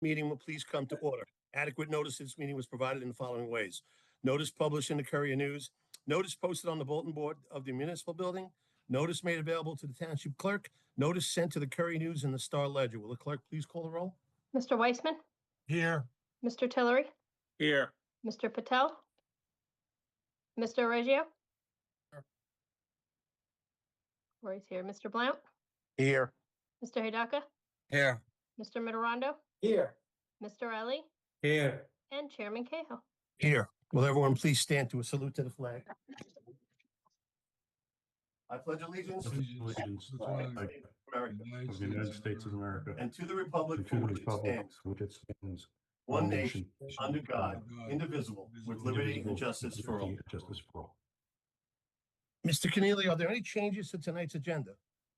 meeting will please come to order. Adequate notice of this meeting was provided in the following ways. Notice published in the Courier News, notice posted on the bulletin board of the municipal building, notice made available to the township clerk, notice sent to the Courier News and the Star Ledger. Will the clerk please call the roll? Mr. Weissman, Here. Mr. Tillery, Here. Mr. Patel, Mr. Reggio. Here. Roy's here. Mr. Blount, Here. Mr. Hidaka, Here. Mr. Mitterondo, Here. Mr. Ellie, Here. and Chairman Cahill. Here. Will everyone please stand to a salute to the flag? I pledge allegiance Allegiance to the flag of of the United States of America and to the republic and for to the which it republic stands, for which it stands, one nation, under God, indivisible, with liberty and justice for all. Justice for all. Mr. Keneally, are there any changes to tonight's agenda?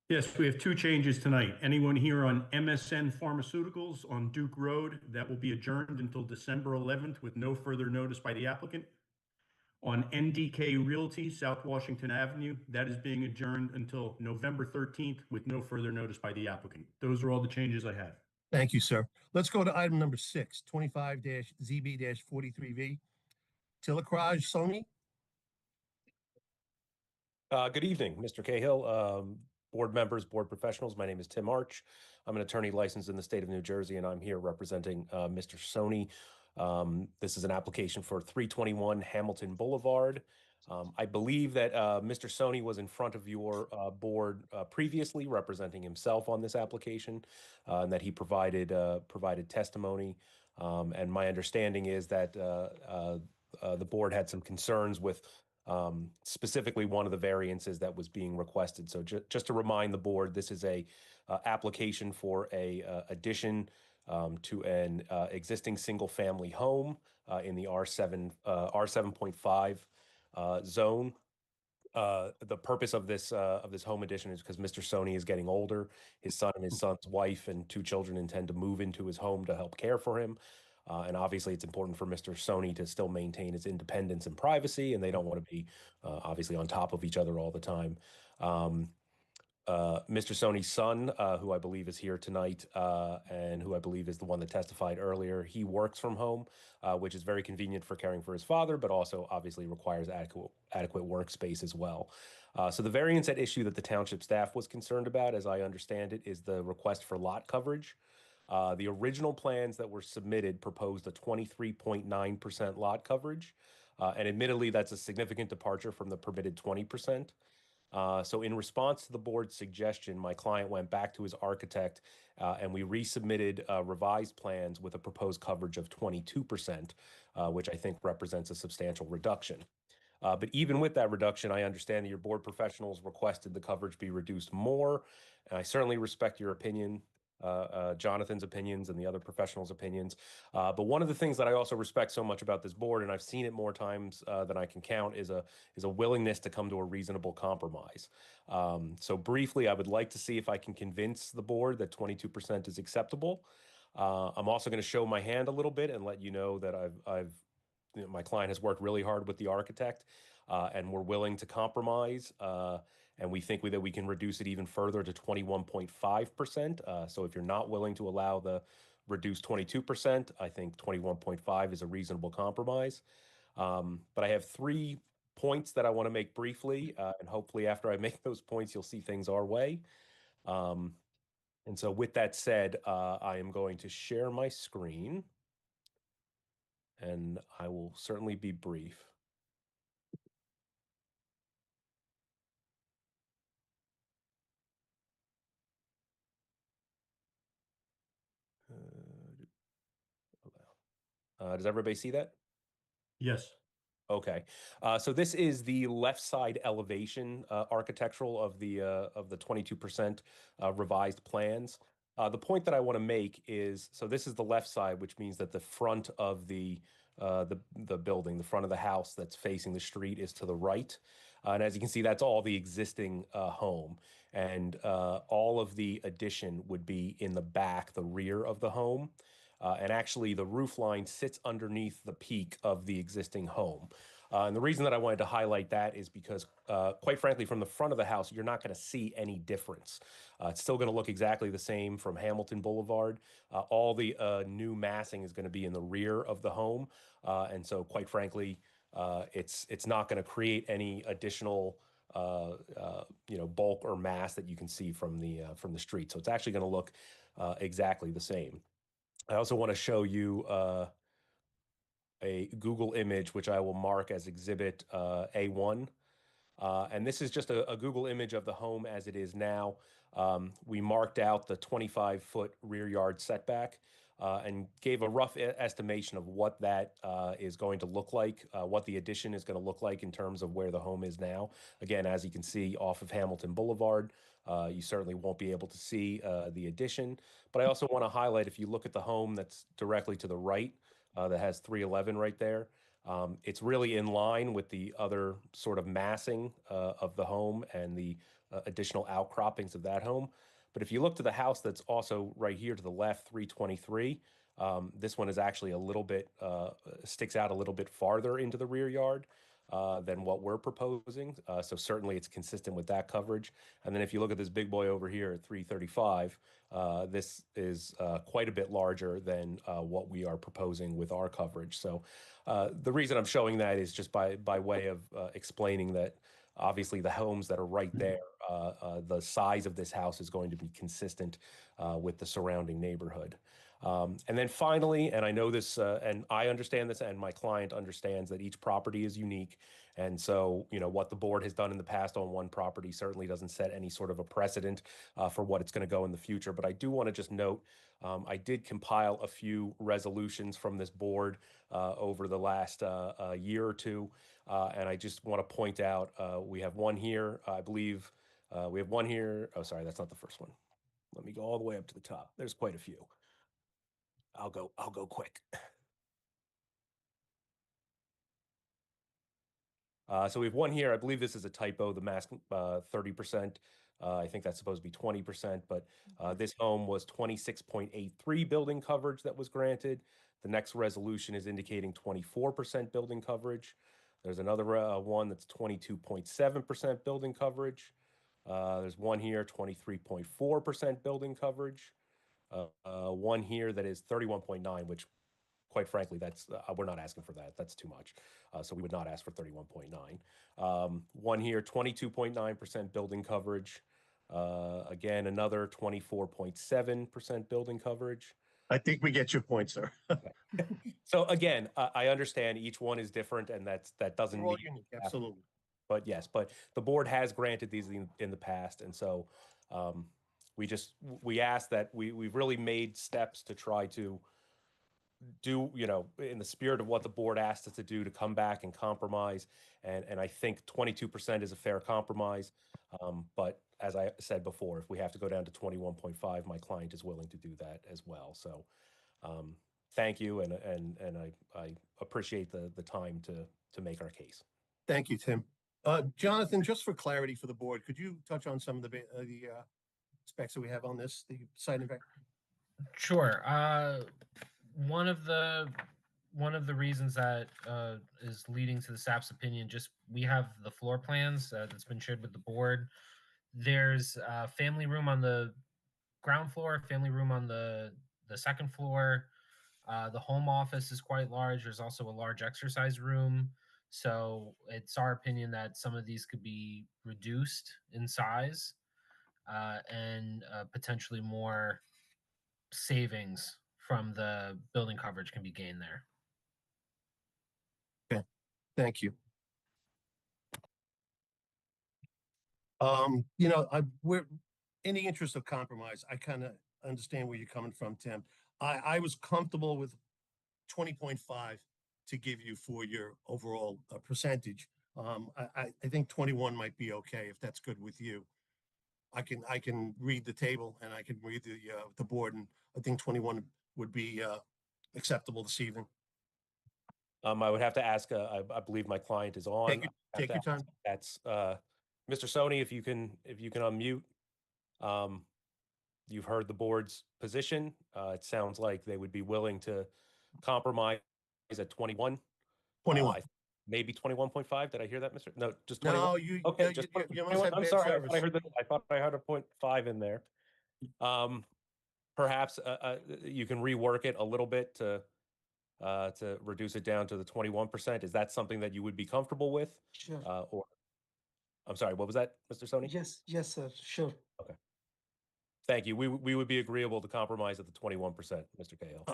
Yes, we have two changes tonight. Anyone here on MSN Pharmaceuticals on Duke Road, that will be adjourned until December 11th with no further notice by the applicant. On NDK Realty, South Washington Avenue, that is being adjourned until November 13th with no further notice by the applicant. Those are all the changes I have. Thank you, sir. Let's go to item number 6, 25-ZB-43V. Tillicraj Sony. Good evening, Mr. Cahill, board members, board professionals. My name is Tim Arch. I'm an attorney licensed in the state of New Jersey, and I'm here representing Mr. Sony. This is an application for 321 Hamilton Boulevard. I believe that Mr. Sony was in front of your board previously representing himself on this application, and that he provided testimony. And my understanding is that the board had some concerns with specifically one of the variances that was being requested. So just to remind the board, this is a application for a addition to an existing single-family home in the R7.5 zone. The purpose of this home addition is because Mr. Sony is getting older. His son and his son's wife and 2 children intend to move into his home to help care for him. And obviously, it's important for Mr. Sony to still maintain his independence and privacy, and they don't want to be obviously on top of each other all the time. Mr. Sony's son, who I believe is here tonight, and who I believe is the one that testified earlier, he works from home, which is very convenient for caring for his father, but also obviously requires adequate workspace as well. So the variance at issue that the township staff was concerned about, as I understand it, is the request for lot coverage. The original plans that were submitted proposed a 23.9% lot coverage, and admittedly, that's a significant departure from the permitted 20%. So in response to the board's suggestion, my client went back to his architect and we resubmitted revised plans with a proposed coverage of 22%, which I think represents a substantial reduction. But even with that reduction, I understand that your board professionals requested the coverage be reduced more, and I certainly respect your opinion. Jonathan's opinions and the other professionals' opinions. But one of the things that I also respect so much about this board, and I've seen it more times than I can count, is a willingness to come to a reasonable compromise. So briefly, I would like to see if I can convince the board that 22% is acceptable. I'm also going to show my hand a little bit and let you know that my client has worked really hard with the architect, and we're willing to compromise. And we think that we can reduce it even further to 21.5%. So if you're not willing to allow the reduced 22%, I think 21.5 is a reasonable compromise. But I have 3 points that I want to make briefly, and hopefully after I make those points, you'll see things our way. And so with that said, I am going to share my screen, and I will certainly be brief. Does everybody see that? Yes. Okay. So this is the left side elevation architectural of the 22% revised plans. The point that I want to make is, so this is the left side, which means that the front of the building, the front of the house that's facing the street is to the right. And as you can see, that's all the existing home. And all of the addition would be in the back, the rear of the home. And actually, the roof line sits underneath the peak of the existing home. And the reason that I wanted to highlight that is because, quite frankly, from the front of the house, you're not going to see any difference. It's still going to look exactly the same from Hamilton Boulevard. All the new massing is going to be in the rear of the home. And so, quite frankly, it's not going to create any additional bulk or mass that you can see from the street. So it's actually going to look exactly the same. I also want to show you a Google image, which I will mark as Exhibit A1. And this is just a Google image of the home as it is now. We marked out the 25-foot rear yard setback and gave a rough estimation of what that is going to look like, what the addition is going to look like in terms of where the home is now. Again, as you can see off of Hamilton Boulevard, you certainly won't be able to see the addition. But I also want to highlight, if you look at the home that's directly to the right, that has 311 right there, it's really in line with the other sort of massing of the home and the additional outcroppings of that home. But if you look to the house that's also right here to the left, 323, this one is actually a little bit, sticks out a little bit farther into the rear yard than what we're proposing. So certainly it's consistent with that coverage. And then if you look at this big boy over here at 335, this is quite a bit larger than what we are proposing with our coverage. So the reason I'm showing that is just by way of explaining that obviously the homes that are right there, the size of this house is going to be consistent with the surrounding neighborhood. And then finally, and I know this, and I understand this, and my client understands that each property is unique. And so, what the board has done in the past on one property certainly doesn't set any sort of a precedent for what it's going to go in the future. But I do want to just note, I did compile a few resolutions from this board over the last year or two. And I just want to point out, we have one here, I believe, we have one here. Oh, sorry, that's not the first one. Let me go all the way up to the top. There's quite a few. I'll go quick. So we have one here. I believe this is a typo, the mask 30%. I think that's supposed to be 20%, but this home was 26.83 building coverage that was granted. The next resolution is indicating 24% building coverage. There's another one that's 22.7% building coverage. There's one here, 23.4% building coverage. One here that is 31.9, which quite frankly, that's we're not asking for that. That's too much. So we would not ask for 31.9. One here, 22.9% building coverage. Again, another 24.7% building coverage. I think we get your point, sir. So again, I understand each one is different, and that doesn't We're all mean unique, absolutely. But yes, but the board has granted these in the past, and so we ask that we've really made steps to try to do, in the spirit of what the board asked us to do, to come back and compromise. And I think 22% is a fair compromise. But as I said before, if we have to go down to 21.5, my client is willing to do that as well. So thank you. And I appreciate the time to make our case. Thank you, Tim. Jonathan, just for clarity for the board, could you touch on some of the specs that we have on this, the site impact? Sure. One of the reasons that is leading to the SAP's opinion, just we have the floor plans that's been shared with the board. There's a family room on the ground floor, family room on the second floor. The home office is quite large. There's also a large exercise room. So it's our opinion that some of these could be reduced in size and potentially more savings from the building coverage can be gained there. Okay, thank you. We're in the interest of compromise. I kind of understand where you're coming from, Tim. I was comfortable with 20.5 to give you for your overall percentage. I think 21 might be okay if that's good with you. I can read the table and I can read the board, and I think 21 would be acceptable this evening. I would have to ask. I believe my client is on. Take your time. That's Mr. Sony. If you can unmute. You've heard the board's position. It sounds like they would be willing to compromise at 21. 21. maybe 21.5. Did I hear that, Mr.? No, just 21. No, you, Okay, you, just you, you must 21. have I'm bad sorry. service. I thought I heard a 0.5 in there. Perhaps you can rework it a little bit to reduce it down to the 21%. Is that something that you would be comfortable with? Sure. Or I'm sorry, what was that, Mr. Sony? Yes, sir. Sure. Okay. Thank you. We would be agreeable to compromise at the 21%, Mr. Cahill.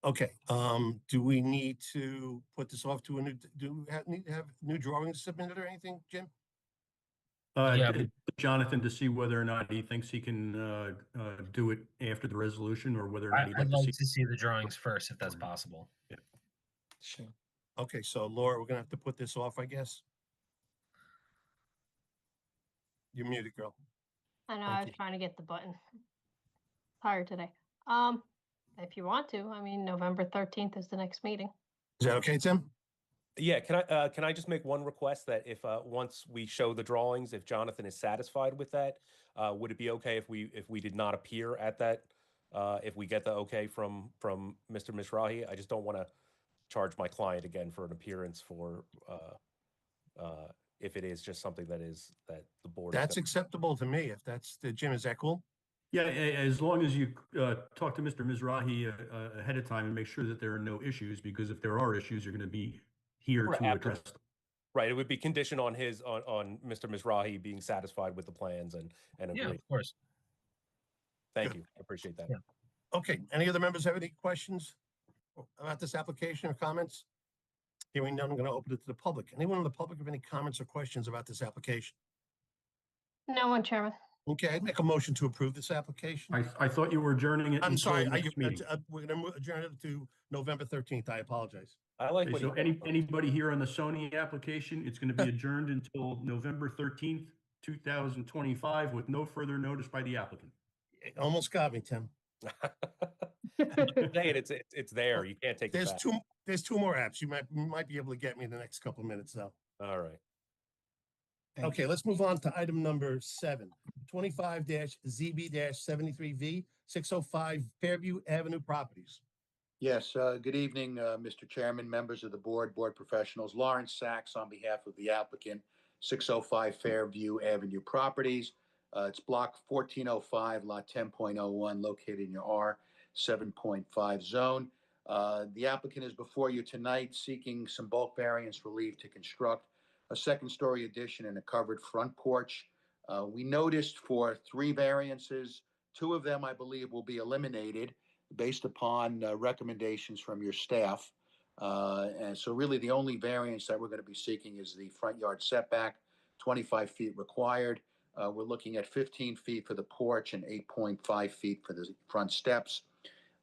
Okay, do we need to put this off to a new, do we need to have new drawings submitted or anything, Jim? Yeah, Jonathan, to see whether or not he thinks he can do it after the resolution, or whether or not he'd I'd like to like see. to see the drawings first, if that's possible. Sure. Okay, so Laura, we're gonna have to put this off, I guess. You're muted, girl. I know, Thank I was you. trying to get the button. Tired today. If you want to, I mean, November 13th is the next meeting. Is that okay, Tim? Yeah, can I just make one request that if once we show the drawings, if Jonathan is satisfied with that, would it be okay if we did not appear at that, if we get the okay from Mr. Mizrahi? I just don't want to charge my client again for an appearance for if it is just something that the board. That's acceptable to me. If that's the Jim, is that cool? Yeah, as long as you talk to Mr. Mizrahi ahead of time and make sure that there are no issues, because if there are issues, you're going to be here Right, to address them. Right, it would be conditioned on on Mr. Mizrahi being satisfied with the plans and Yeah, agree. of course. Thank Good. you, I appreciate that. Yeah. Okay, any other members have any questions about this application or comments? Hearing none, I'm gonna open it to the public. Anyone in the public have any comments or questions about this application? No one, Chairman. Okay, I'd make a motion to approve this application. I thought you were adjourning it I'm until sorry, next meeting. we're gonna adjourn it to November 13th. I apologize. I like Okay, what so anybody here on the Sony application, it's going to be adjourned until November 13th, 2025, with no further notice by the applicant. It almost got me, Tim. Saying it's there. You can't take it back. There's two more apps. You might be able to get me in the next couple of minutes though. All right. Okay, let's move on to item number 7, 25-ZB-73V, 605 Fairview Avenue Properties. Yes, good evening, Mr. Chairman, members of the board, board professionals. Lawrence Sachs on behalf of the applicant, 605 Fairview Avenue Properties. It's block 1405, lot 10.01, located in your R 7.5 zone. The applicant is before you tonight seeking some bulk variance relief to construct a second-story addition and a covered front porch. We noticed for 3 variances, 2 of them, I believe, will be eliminated based upon recommendations from your staff. And so really the only variance that we're going to be seeking is the front yard setback, 25 feet required. We're looking at 15 feet for the porch and 8.5 feet for the front steps.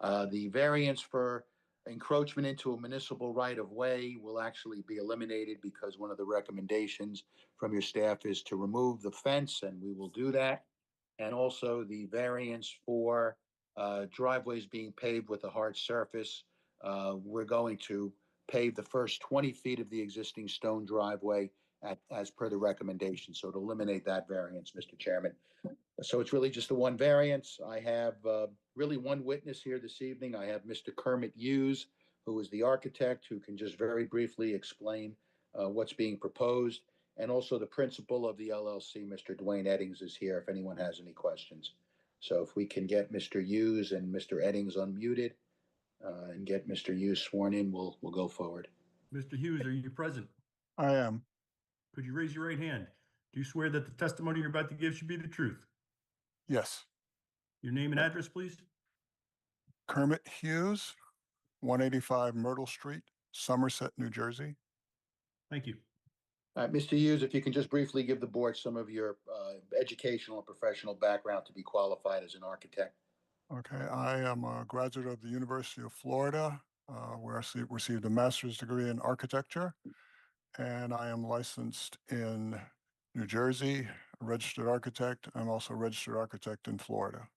The variance for encroachment into a municipal right-of-way will actually be eliminated because one of the recommendations from your staff is to remove the fence, and we will do that. And also the variance for driveways being paved with a hard surface. We're going to pave the first 20 feet of the existing stone driveway as per the recommendation. So to eliminate that variance, Mr. Chairman. So it's really just the one variance. I have really one witness here this evening. I have Mr. Kermit Hughes, who is the architect, who can just very briefly explain what's being proposed. And also the principal of the LLC, Mr. Dwayne Eddings, is here if anyone has any questions. So if we can get Mr. Hughes and Mr. Eddings unmuted and get Mr. Hughes sworn in, we'll go forward. Mr. Hughes, are you present? I am. Could you raise your right hand? Do you swear that the testimony you're about to give should be the truth? Yes. Your name and address, please? Kermit Hughes, 185 Myrtle Street, Somerset, New Jersey. Thank you. Mr. Hughes, if you can just briefly give the board some of your educational and professional background to be qualified as an architect. Okay, I am a graduate of the University of Florida, where I received a master's degree in architecture, and I am licensed in New Jersey, a registered architect. I'm also a registered architect in Florida.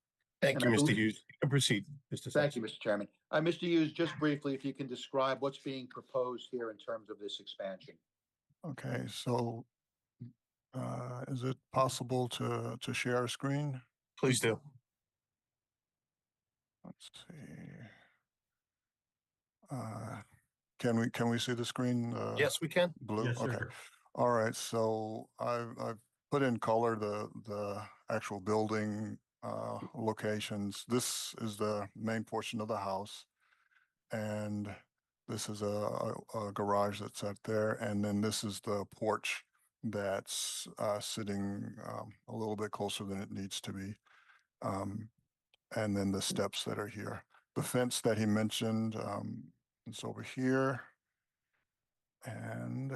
Thank you, And I Mr. believe- Hughes. You can proceed, Mr. Thank Sachs. you, Mr. Chairman. Mr. Hughes, just briefly, if you can describe what's being proposed here in terms of this expansion. Okay, so is it possible to share a screen? Please do. Let's see. can we see the screen? Yes, we can. Blue? Yes, Okay. sir. All right, so I've put in color the actual building locations. This is the main portion of the house. And this is a garage that's out there. And then this is the porch that's sitting a little bit closer than it needs to be. And then the steps that are here. The fence that he mentioned is over here. And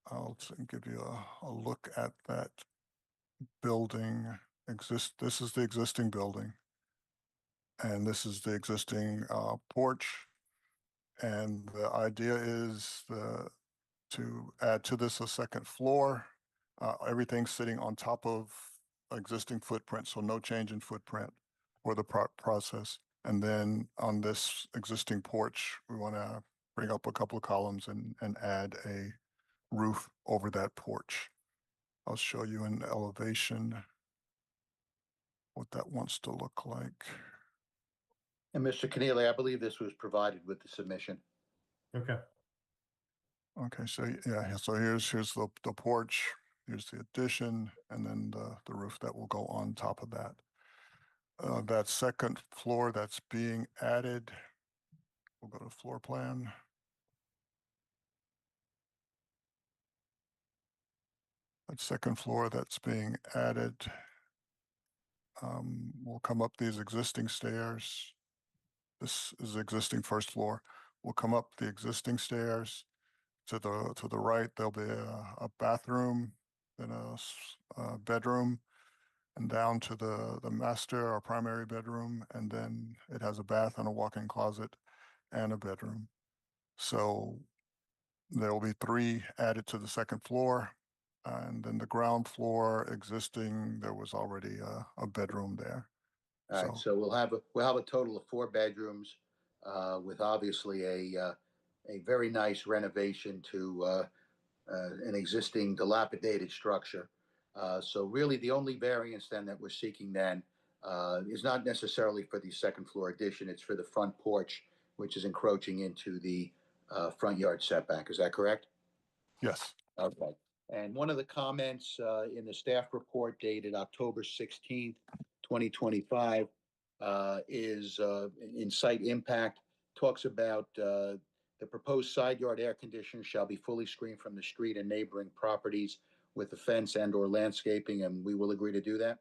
I'll give you a look at that building. This is the existing building. And this is the existing porch. And the idea is to add to this a second floor. Everything's sitting on top of existing footprint, so no change in footprint for the process. And then on this existing porch, we want to bring up a couple of columns and add a roof over that porch. I'll show you an elevation what that wants to look like. And Mr. Keneally, I believe this was provided with the submission. Okay. Okay, so yeah, so here's the porch, here's the addition, and then the roof that will go on top of that. That second floor that's being added, we'll go to floor plan. That second floor that's being added will come up these existing stairs. This is the existing first floor. We'll come up the existing stairs. To the right, there'll be a bathroom, then a bedroom, and down to the master or primary bedroom, and then it has a bath and a walk-in closet and a bedroom. So there will be 3 added to the second floor, and then the ground floor existing, there was already a bedroom there. All right, so we'll have a total of 4 bedrooms with obviously a very nice renovation to an existing dilapidated structure. So really the only variance then that we're seeking then is not necessarily for the second floor addition, it's for the front porch, which is encroaching into the front yard setback. Is that correct? Yes. Okay. And one of the comments in the staff report dated October 16th, 2025 is in site impact, talks about the proposed side yard air conditioner shall be fully screened from the street and neighboring properties with a fence and or landscaping, and we will agree to do that?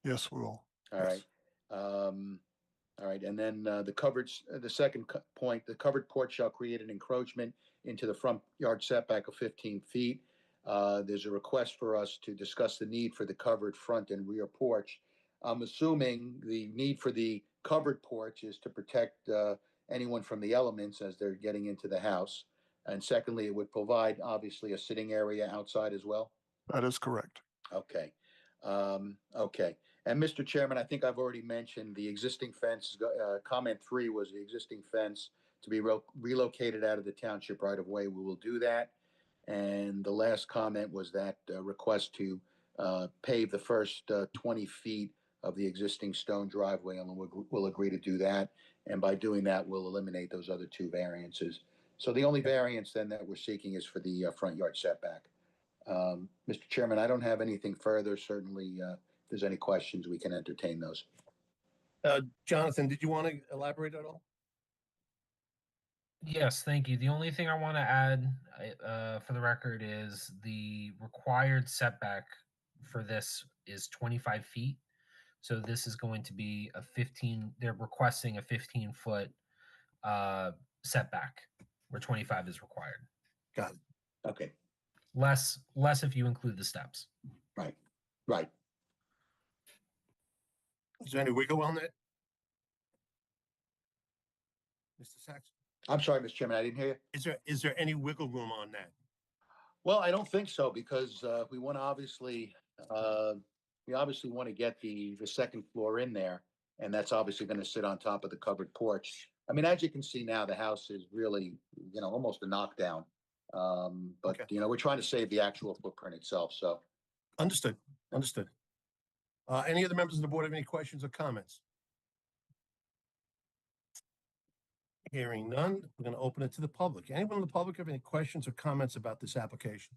Yes, we will. All right. All right, and then the second point, the covered porch shall create an encroachment into the front yard setback of 15 feet. There's a request for us to discuss the need for the covered front and rear porch. I'm assuming the need for the covered porch is to protect anyone from the elements as they're getting into the house. And secondly, it would provide obviously a sitting area outside as well. That is correct. Okay. Okay. And Mr. Chairman, I think I've already mentioned the existing fence. Comment 3 was the existing fence to be relocated out of the township right of way. We will do that. And the last comment was that request to pave the first 20 feet of the existing stone driveway, and we'll agree to do that. And by doing that, we'll eliminate those other 2 variances. So the only variance then that we're seeking is for the front yard setback. Mr. Chairman, I don't have anything further. Certainly, if there's any questions, we can entertain those. Jonathan, did you want to elaborate at all? Yes, thank you. The only thing I want to add for the record is the required setback for this is 25 feet. So this is going to be a 15, they're requesting a 15-foot setback where 25 is required. Got it. Okay. Less if you include the steps. Right. Right. Is there any wiggle on that? Mr. Sachs? I'm sorry, Mr. Chairman, I didn't hear you. Is there any wiggle room on that? Well, I don't think so because we want to obviously want to get the second floor in there, and that's obviously going to sit on top of the covered porch. I mean, as you can see now, the house is really, almost a knockdown. But Okay. we're trying to save the actual footprint itself. So Understood. Understood. Any other members of the board have any questions or comments? Hearing none, we're going to open it to the public. Anyone in the public have any questions or comments about this application?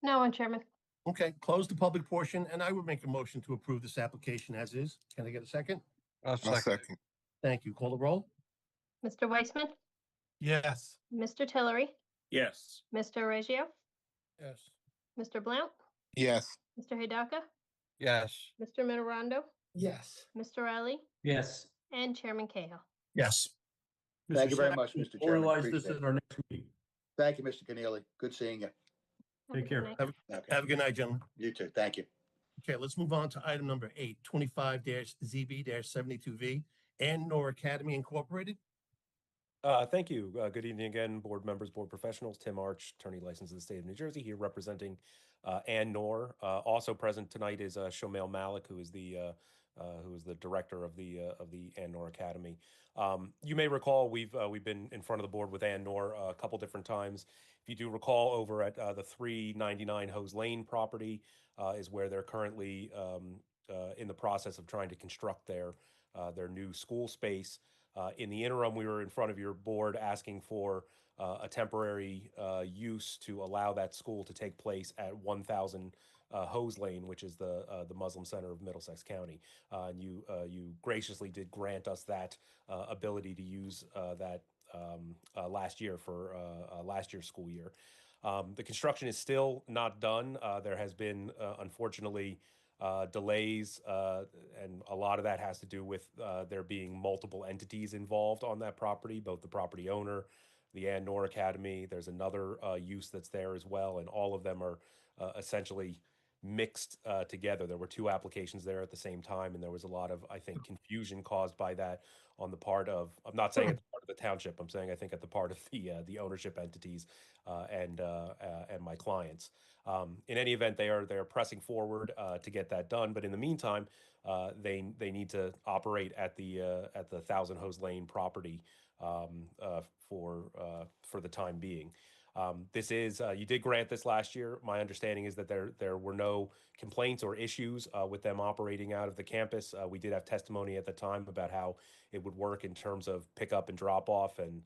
No one, Chairman. Okay, close the public portion, and I would make a motion to approve this application as is. Can I get a second? I'll second. Thank you. Call the roll. Mr. Weissman, Yes. Mr. Tillery, Yes. Mr. Reggio, Yes. Mr. Blount, Yes. Mr. Hidaka, Yes. Mr. Mitterondo, Yes. Mr. Ali, Yes. and Chairman Cahill. Yes. Thank you very Sack, much, we'll Mr. Chairman. Memorialize this Appreciate at it. our next meeting. Thank you, Mr. Keneally. Good seeing you. Have a Take good care. night. Okay, Have a good night, gentlemen. you too. Thank you. Okay, let's move on to item number 8, 25-ZB-72V, and Nor Academy Incorporated. Thank you. Good evening again, board members, board professionals. Tim Arch, attorney licensed in the state of New Jersey, here representing Ann Nor. Also present tonight is Shomail Malik, who is the director of the Ann Nor Academy. You may recall we've been in front of the board with Ann Nor a couple different times. If you do recall, over at the 399 Hose Lane property is where they're currently in the process of trying to construct their new school space. In the interim, we were in front of your board asking for a temporary use to allow that school to take place at 1000 Hose Lane, which is the Muslim center of Middlesex County. And you graciously did grant us that ability to use that last year for last year's school year. The construction is still not done. There has been, unfortunately, delays, and a lot of that has to do with there being multiple entities involved on that property, both the property owner, the Ann Nor Academy. There's another use that's there as well, and all of them are essentially mixed together. There were two applications there at the same time, and there was a lot of, I think, confusion caused by that on the part of, I'm not saying at the part of the township, I'm saying I think at the part of the ownership entities and my clients. In any event, they are pressing forward to get that done. But in the meantime, they need to operate at the 1000 Hose Lane property for the time being. This is you did grant this last year. My understanding is that there were no complaints or issues with them operating out of the campus. We did have testimony at the time about how it would work in terms of pickup and drop off and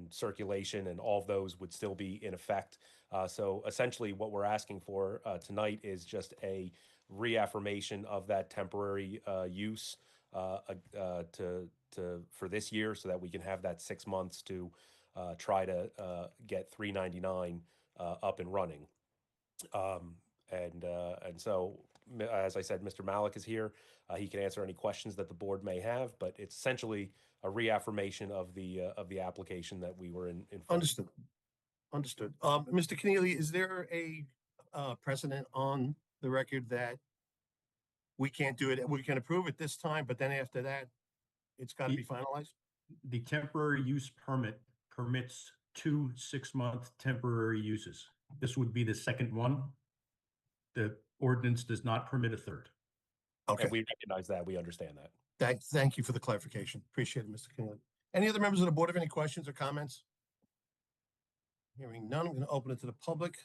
circulation, and all of those would still be in effect. So essentially, what we're asking for tonight is just a reaffirmation of that temporary use for this year, so that we can have that 6 months to try to get 399 up and running. And so, as I said, Mr. Malik is here. He can answer any questions that the board may have, but it's essentially a reaffirmation of the application that we were in front of. Understood. Understood. Mr. Keneally, is there a precedent on the record that we can't do it? We can approve it this time, but then after that, it's got to be finalized? The temporary use permit permits 2 6-month temporary uses. This would be the second one. The ordinance does not permit a third. Okay. And we recognize that. We understand that. Thank you for the clarification. Appreciate it, Mr. Keneally. Any other members of the board have any questions or comments? Hearing none, I'm going to open it to the public.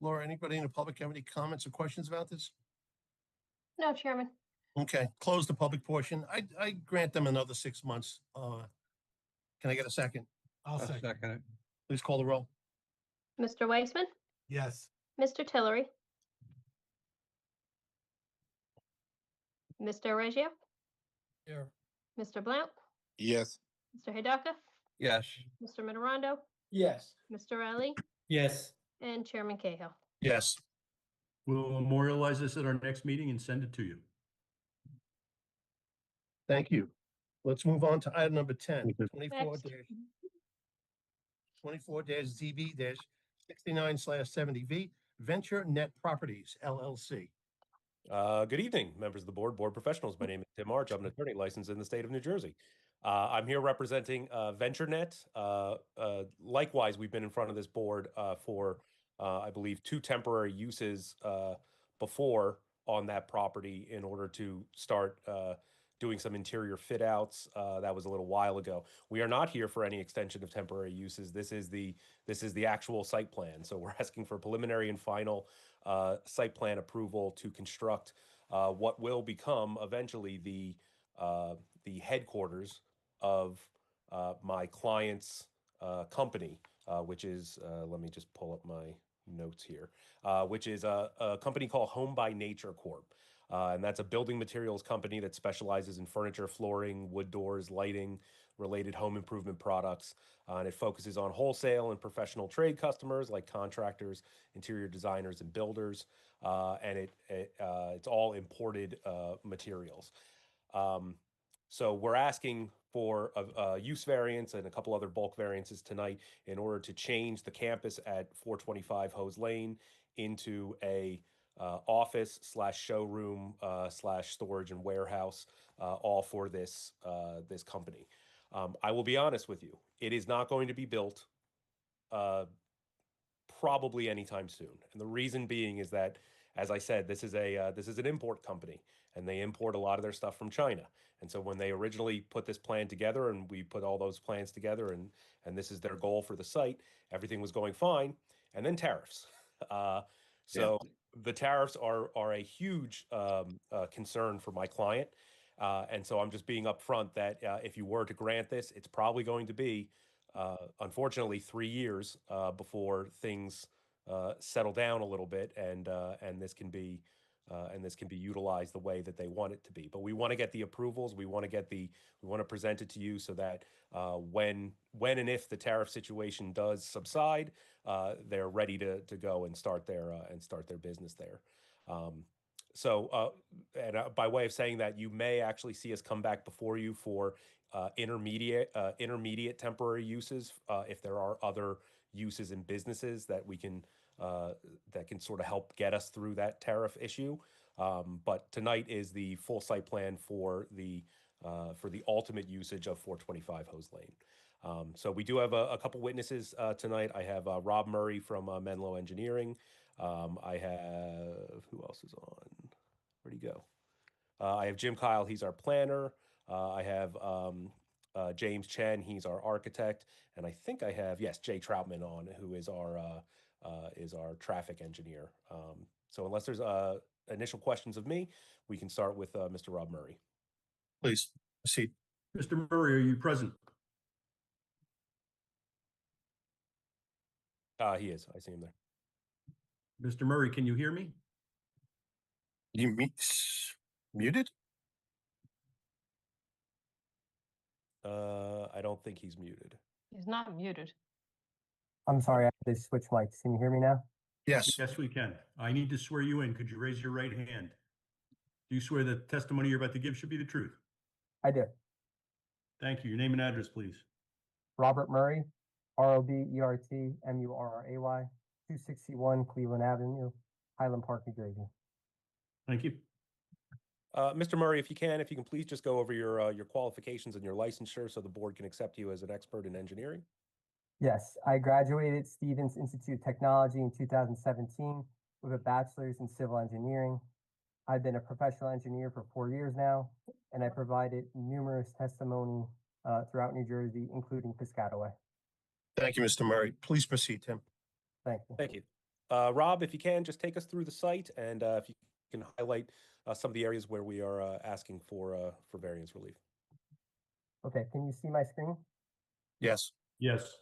Laura, anybody in the public have any comments or questions about this? No, Chairman. Okay, close the public portion. I grant them another 6 months. Can I get a second? I'll second it. Please call the roll. Mr. Weissman, Yes. Mr. Tillery, Mr. Reggio, Here. Mr. Blount, Yes. Mr. Hidaka, Yes. Mr. Mitterondo, Yes. Mr. Ali, Yes. and Chairman Cahill. Yes. We'll memorialize this at our next meeting and send it to you. Thank you. Let's move on to item number 10, Okay. 24-ZB-69/70V, Venture Net Properties, LLC. Good evening, members of the board, board professionals. My name is Tim Arch. I'm an attorney licensed in the state of New Jersey. I'm here representing VentureNet. Likewise, we've been in front of this board for, I believe, 2 temporary uses before on that property in order to start doing some interior fit outs. That was a little while ago. We are not here for any extension of temporary uses. This is the actual site plan. So we're asking for preliminary and final site plan approval to construct what will become eventually the headquarters of my client's company, which is, let me just pull up my notes here, which is a company called Home by Nature Corp. And that's a building materials company that specializes in furniture, flooring, wood doors, lighting, related home improvement products. And it focuses on wholesale and professional trade customers like contractors, interior designers, and builders. And it's all imported materials. So we're asking for a use variance and a couple other bulk variances tonight in order to change the campus at 425 Hose Lane into a office slash showroom slash storage and warehouse, all for this company. I will be honest with you, it is not going to be built probably anytime soon. And the reason being is that, as I said, this is an import company, and they import a lot of their stuff from China. And so when they originally put this plan together, and we put all those plans together, and this is their goal for the site, everything was going fine, and then tariffs. So the tariffs are a huge concern for my client. And so I'm just being upfront that if you were to grant this, it's probably going to be, unfortunately, 3 years before things settle down a little bit, and this can be utilized the way that they want it to be. But we want to get the approvals. We want to present it to you so that when and if the tariff situation does subside, they're ready to go and start their business there. By way of saying that, you may actually see us come back before you for intermediate temporary uses, if there are other uses in businesses that we can that can sort of help get us through that tariff issue. But tonight is the full site plan for the ultimate usage of 425 Hose Lane. So we do have a couple witnesses tonight. I have Rob Murray from Menlo Engineering. I have, who else is on? Where'd he go? I have Jim Kyle, he's our planner. I have James Chen, he's our architect. And I think I have, yes, Jay Troutman on, who is our traffic engineer. So unless there's initial questions of me, we can start with Mr. Rob Murray. Please proceed. Mr. Murray, are you present? He is. I see him there. Mr. Murray, can you hear me? You muted? I don't think he's muted. He's not muted. I'm sorry, I had to switch mics. Can you hear me now? Yes. Yes, we can. I need to swear you in. Could you raise your right hand? Do you swear the testimony you're about to give should be the truth? I do. Thank you. Your name and address, please. Robert Murray, ROBERT MURRAY, 261 Cleveland Avenue, Highland Park, New Jersey. Thank you. Mr. Murray, if you can please just go over your qualifications and your licensure so the board can accept you as an expert in engineering. Yes, I graduated Stevens Institute of Technology in 2017 with a bachelor's in civil engineering. I've been a professional engineer for 4 years now, and I provided numerous testimony throughout New Jersey, including Piscataway. Thank you, Mr. Murray. Please proceed, Tim. Thank you. Thank you. Rob, if you can, just take us through the site, and if you can highlight some of the areas where we are asking for variance relief. Okay, can you see my screen? Yes. Yes.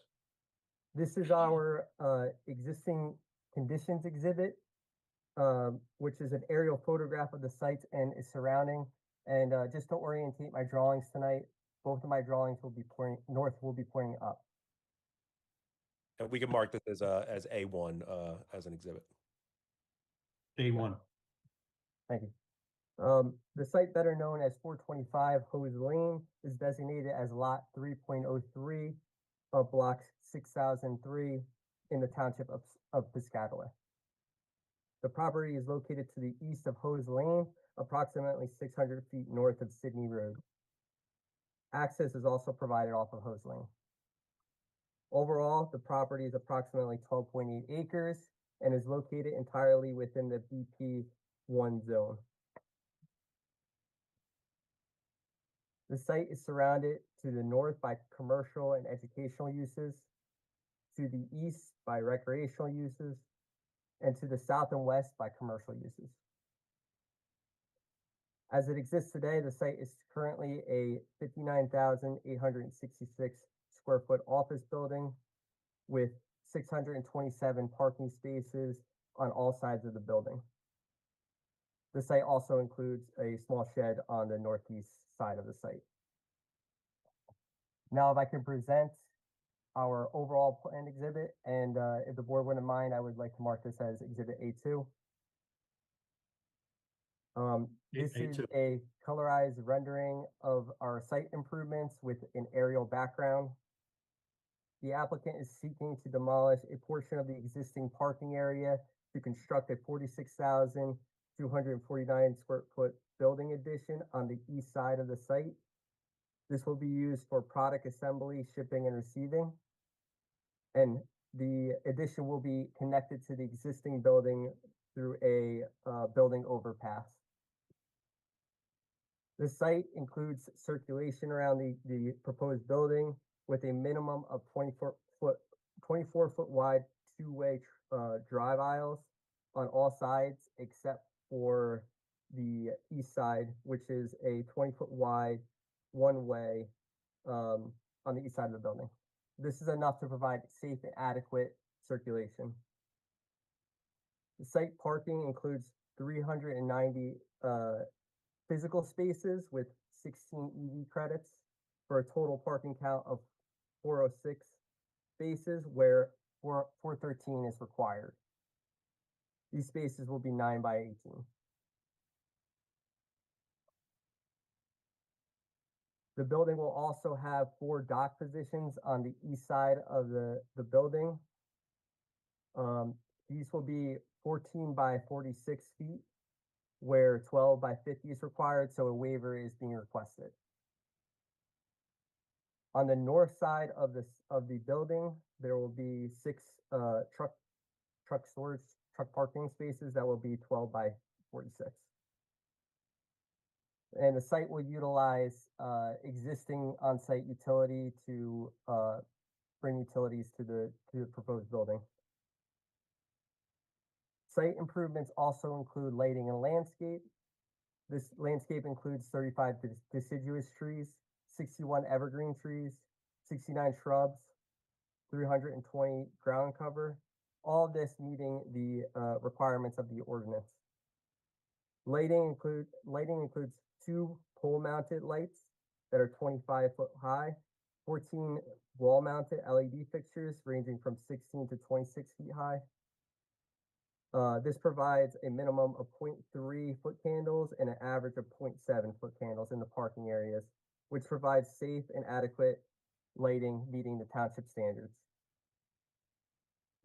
This is our existing conditions exhibit, which is an aerial photograph of the site and its surrounding. And just to orientate my drawings tonight, both of my drawings will be pointing north, will be pointing up. And we can mark this as A1 as an exhibit. A1. Thank you. The site, better known as 425 Hose Lane, is designated as Lot 3.03 of Block 6003 in the township of Piscataway. The property is located to the east of Hose Lane, approximately 600 feet north of Sydney Road. Access is also provided off of Hose Lane. Overall, the property is approximately 12.8 acres and is located entirely within the BP1 zone. The site is surrounded to the north by commercial and educational uses, to the east by recreational uses, and to the south and west by commercial uses. As it exists today, the site is currently a 59,866 square foot office building with 627 parking spaces on all sides of the building. The site also includes a small shed on the northeast side of the site. Now, if I can present our overall plan exhibit, and if the board wouldn't mind, I would like to mark this as Exhibit A2. This is A2. a colorized rendering of our site improvements with an aerial background. The applicant is seeking to demolish a portion of the existing parking area to construct a 46,249 square foot building addition on the east side of the site. This will be used for product assembly, shipping, and receiving. And the addition will be connected to the existing building through a building overpass. The site includes circulation around the proposed building with a minimum of 24 foot wide two-way drive aisles on all sides except for the east side, which is a 20-foot wide one-way on the east side of the building. This is enough to provide safe and adequate circulation. The site parking includes 390 physical spaces with 16 EV credits for a total parking count of 406 spaces where 413 is required. These spaces will be 9 by 18. The building will also have 4 dock positions on the east side of the building. These will be 14 by 46 feet, where 12 by 50 is required, so a waiver is being requested. On the north side of the building, there will be 6 truck parking spaces that will be 12 by 46. And the site will utilize existing on-site utility to bring utilities to the proposed building. Site improvements also include lighting and landscape. This landscape includes 35 deciduous trees, 61 evergreen trees, 69 shrubs, 320 ground cover, all of this meeting the requirements of the ordinance. Lighting includes 2 pole-mounted lights that are 25 foot high, 14 wall-mounted LED fixtures ranging from 16 to 26 feet high. This provides a minimum of 0.3 foot candles and an average of 0.7 foot candles in the parking areas, which provides safe and adequate lighting meeting the township standards.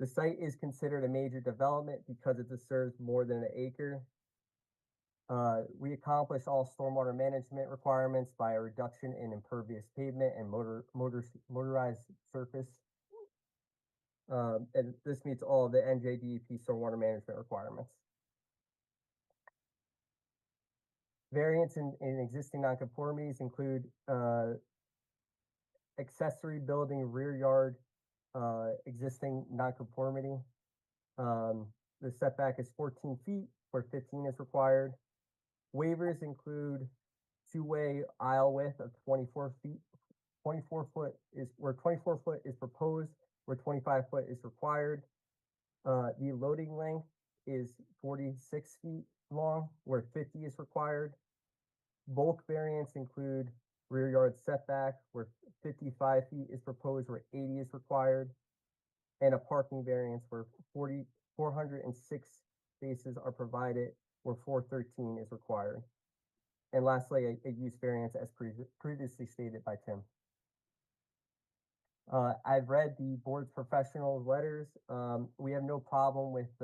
The site is considered a major development because it serves more than an acre. We accomplish all stormwater management requirements by a reduction in impervious pavement and motorized surface. And this meets all the NJDEP stormwater management requirements. Variants in existing nonconformities include accessory building rear yard existing nonconformity. The setback is 14 feet where 15 is required. Waivers include two-way aisle width of 24 feet. 24 foot is where 24 foot is proposed, where 25 foot is required. The loading length is 46 feet long, where 50 is required. Bulk variants include rear yard setback, where 55 feet is proposed, where 80 is required, and a parking variance where 406 spaces are provided, where 413 is required. And lastly, a use variance as previously stated by Tim. I've read the board's professional letters. We have no problem with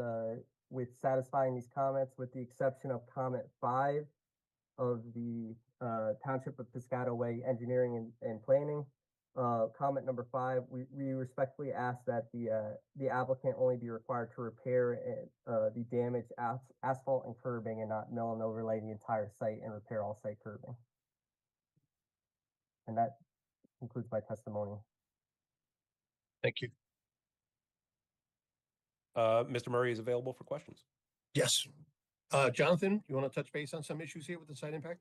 satisfying these comments, with the exception of comment 5 of the Township of Piscataway Engineering and Planning. Comment number 5, we respectfully ask that the applicant only be required to repair the damaged asphalt and curbing and not mill and overlay the entire site and repair all site curbing. And that concludes my testimony. Thank you. Mr. Murray is available for questions. Yes. Jonathan, you want to touch base on some issues here with the site impact?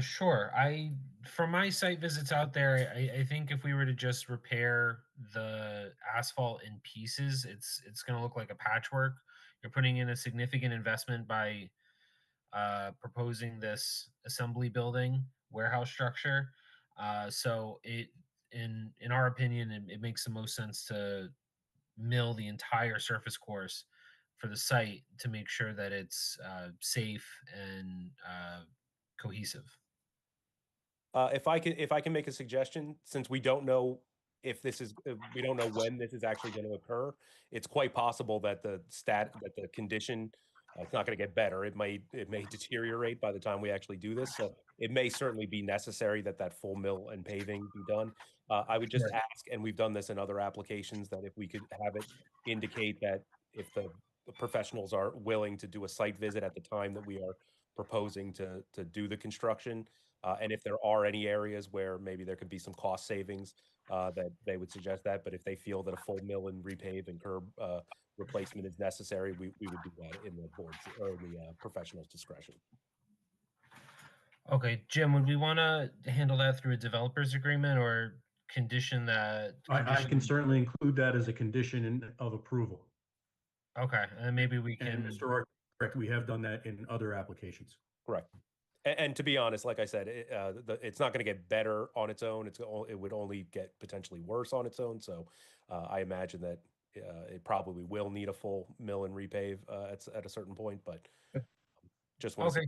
Sure. From my site visits out there, I think if we were to just repair the asphalt in pieces, it's going to look like a patchwork. You're putting in a significant investment by proposing this assembly building warehouse structure. So in our opinion, it makes the most sense to mill the entire surface course for the site to make sure that it's safe and cohesive. If I can make a suggestion, since we don't know we don't know when this is actually going to occur, it's quite possible that the condition, it's not going to get better. It may deteriorate by the time we actually do this. So it may certainly be necessary that full mill and paving be done. I would just ask, and we've done this in other applications, that if we could have it indicate that if the professionals are willing to do a site visit at the time that we are proposing to do the construction. And if there are any areas where maybe there could be some cost savings, that they would suggest that. But if they feel that a full mill and repave and curb replacement is necessary, we would do that in the board's or the professional's discretion. Okay, Jim, would we want to handle that through a developer's agreement or condition that? I can certainly include that as a condition of approval. Okay, and maybe we can. And Mr. Art, correct, we have done that in other applications. Correct. And to be honest, like I said, it's not going to get better on its own. It would only get potentially worse on its own. So I imagine that it probably will need a full mill and repave at a certain point. But just want Okay,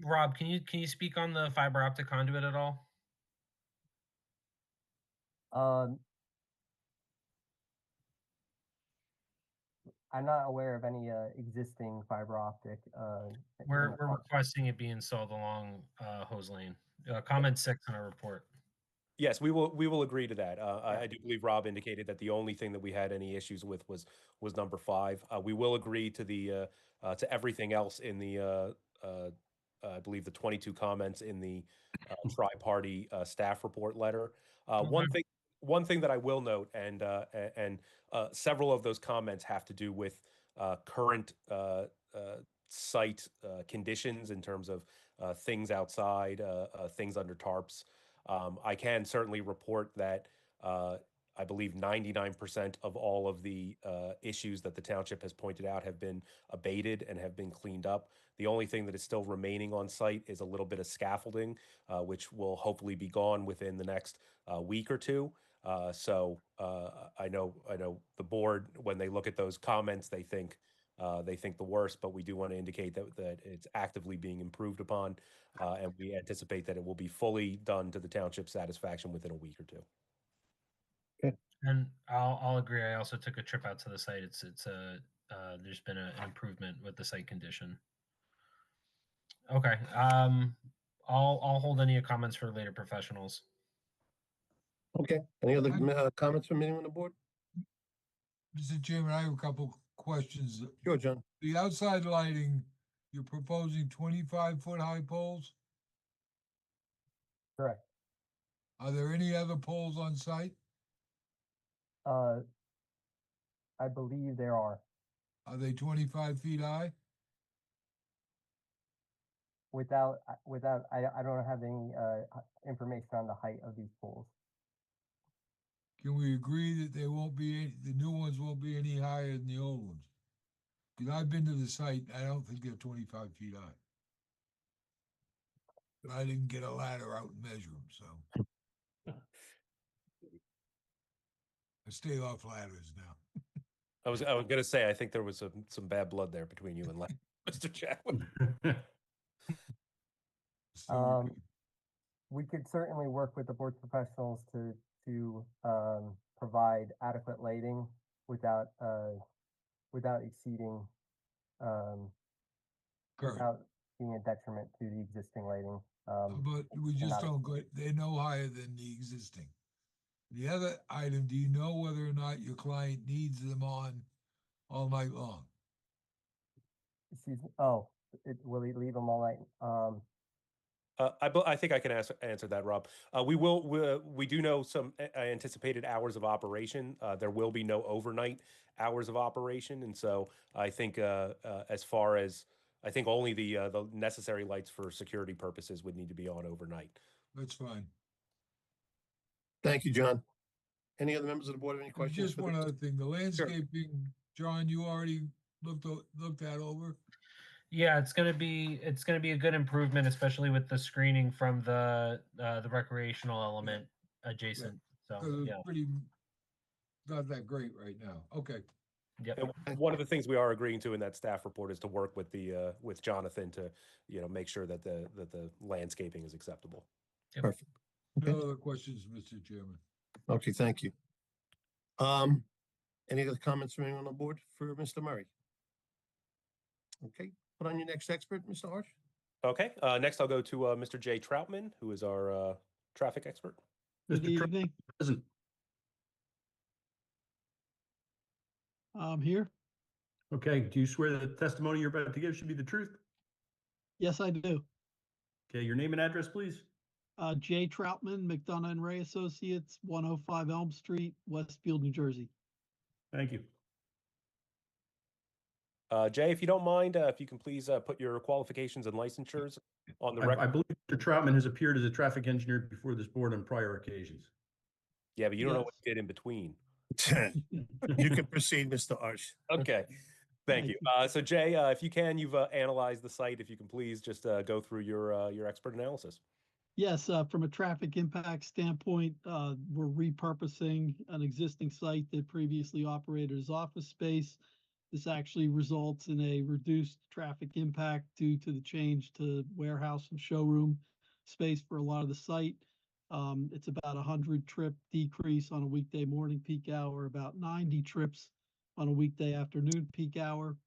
Rob, can you speak on the fiber optic conduit at all? I'm not aware of any existing fiber optic. We're requesting it be installed along hose lane. Comment 6 on our report. Yes, we will agree to that. I do believe Rob indicated that the only thing that we had any issues with was number 5. We will agree to the to everything else in the I believe the 22 comments in the tri-party staff report letter. One thing that I will note, and several of those comments have to do with current site conditions in terms of things outside, things under tarps. I can certainly report that I believe 99% of all of the issues that the township has pointed out have been abated and have been cleaned up. The only thing that is still remaining on site is a little bit of scaffolding, which will hopefully be gone within the next week or two. So I know the board, when they look at those comments, they think the worst, but we do want to indicate that it's actively being improved upon, and we anticipate that it will be fully done to the township's satisfaction within a week or two. And I'll agree. I also took a trip out to the site. There's been an improvement with the site condition. Okay. I'll hold any comments for later professionals. Okay. Any other comments from anyone on the board? Mr. Chairman, I have a couple questions. Sure, John. The outside lighting, you're proposing 25-foot high poles? Correct. Are there any other poles on site? I believe there are. Are they 25 feet high? I don't have any information on the height of these poles. Can we agree that the new ones won't be any higher than the old ones? Because I've been to the site, I don't think they're 25 feet high. But I didn't get a ladder out and measure them, so. I stay off ladders now. I was going to say, I think there was some bad blood there between you and Mr. Chadwick. We could certainly work with the board professionals to provide adequate lighting without exceeding, without being a detriment to the existing lighting. But we just don't go, they're no higher than the existing. The other item, do you know whether or not your client needs them on all night long? Will he leave them all night? I think I can answer that, Rob. We do know some anticipated hours of operation. There will be no overnight hours of operation, and so I think as far as I think only the necessary lights for security purposes would need to be on overnight. That's fine. Thank you, John. Any other members of the board have any And questions? just for one the- other thing, the landscaping, John, you already looked that over? Yeah, it's gonna be a good improvement, especially with the screening from the recreational element adjacent. Because So it's yeah, pretty, not that great right now. Okay. yep. And one of the things we are agreeing to in that staff report is to work with the with Jonathan to make sure that the landscaping is acceptable. Perfect. No Okay. other questions, Mr. Chairman. Okay, thank you. Any other comments from anyone on the board for Mr. Murray? Okay, put on your next expert, Mr. Harsh. Okay. Next, I'll go to Mr. Jay Troutman, who is our traffic expert. Good Mr. Trout evening. present. I'm here. Okay, do you swear that the testimony you're about to give should be the truth? Yes, I do. Okay, your name and address, please. Jay Troutman, McDonough and Ray Associates, 105 Elm Street, Westfield, New Jersey. Thank you. Jay, if you don't mind, if you can please put your qualifications and licensures on the I record. believe Mr. Troutman has appeared as a traffic engineer before this board on prior occasions. Yeah, but you don't know Yes. what you did in between. You can proceed, Mr. Harsh. Okay. Thank Thank you. So Jay, if you can, you've analyzed the site. If you can please just go through your expert analysis. Yes, from a traffic impact standpoint, we're repurposing an existing site that previously operated as office space. This actually results in a reduced traffic impact due to the change to warehouse and showroom space for a lot of the site. It's about 100 trip decrease on a weekday morning peak hour, about 90 trips on a weekday afternoon peak hour.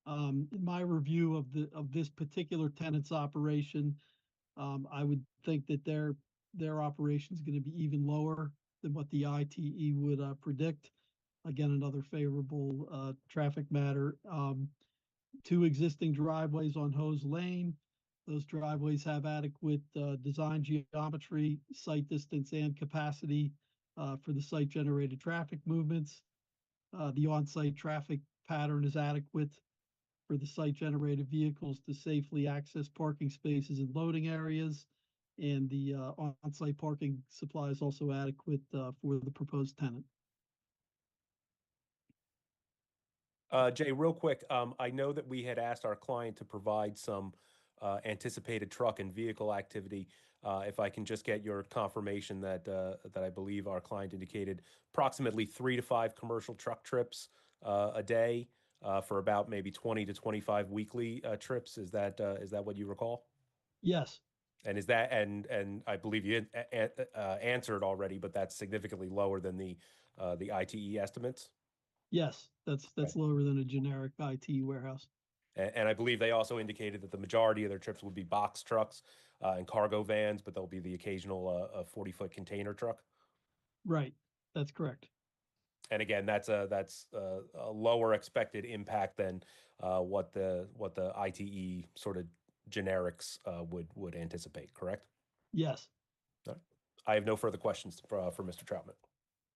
In my review of this particular tenant's operation, I would think that their operation is going to be even lower than what the ITE would predict. Again, another favorable traffic matter. 2 existing driveways on Hose Lane. Those driveways have adequate design geometry, site distance, and capacity for the site-generated traffic movements. The on-site traffic pattern is adequate for the site-generated vehicles to safely access parking spaces and loading areas. And the on-site parking supply is also adequate for the proposed tenant. Jay, real quick, I know that we had asked our client to provide some anticipated truck and vehicle activity. If I can just get your confirmation that I believe our client indicated approximately 3 to 5 commercial truck trips a day for about maybe 20 to 25 weekly trips. Is that what you recall? Yes. And is that and I believe you answered already, but that's significantly lower than the ITE estimates. Yes, that's lower than a generic ITE warehouse. And I believe they also indicated that the majority of their trips would be box trucks and cargo vans, but there'll be the occasional 40-foot container truck. Right, that's correct. And again, that's a lower expected impact than what the ITE sort of generics would anticipate. Correct? Yes. All right. I have no further questions for Mr. Troutman.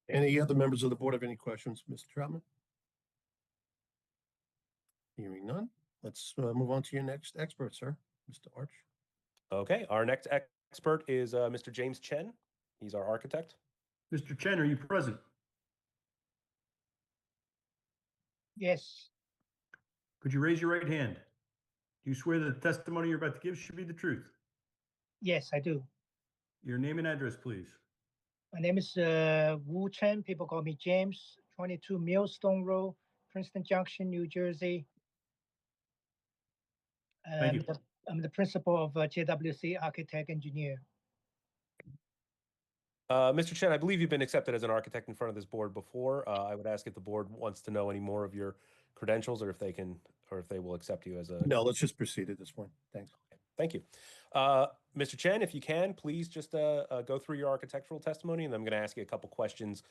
Any other members of the board have any questions, Mr. Troutman? Hearing none, let's move on to your next expert, sir, Mr. Arch. Okay, our next expert is Mr. James Chen. He's our architect. Mr. Chen, are you present? Yes, Could you raise your right hand? Do you swear that the testimony you're about to give should be the truth? yes, I do. Your name and address, please. My name is Wu Chen. People call me James. 22 Millstone Road, Princeton Junction, New Jersey. Thank you. I'm the principal of JWC Architect Engineer. Mr. Chen, I believe you've been accepted as an architect in front of this board before. I would ask if the board wants to know any more of your credentials, or if they will accept you as a. No, let's just proceed at this point. Thanks. Thank you. Mr. Chen, if you can, please just go through your architectural testimony, and I'm going to ask you a couple questions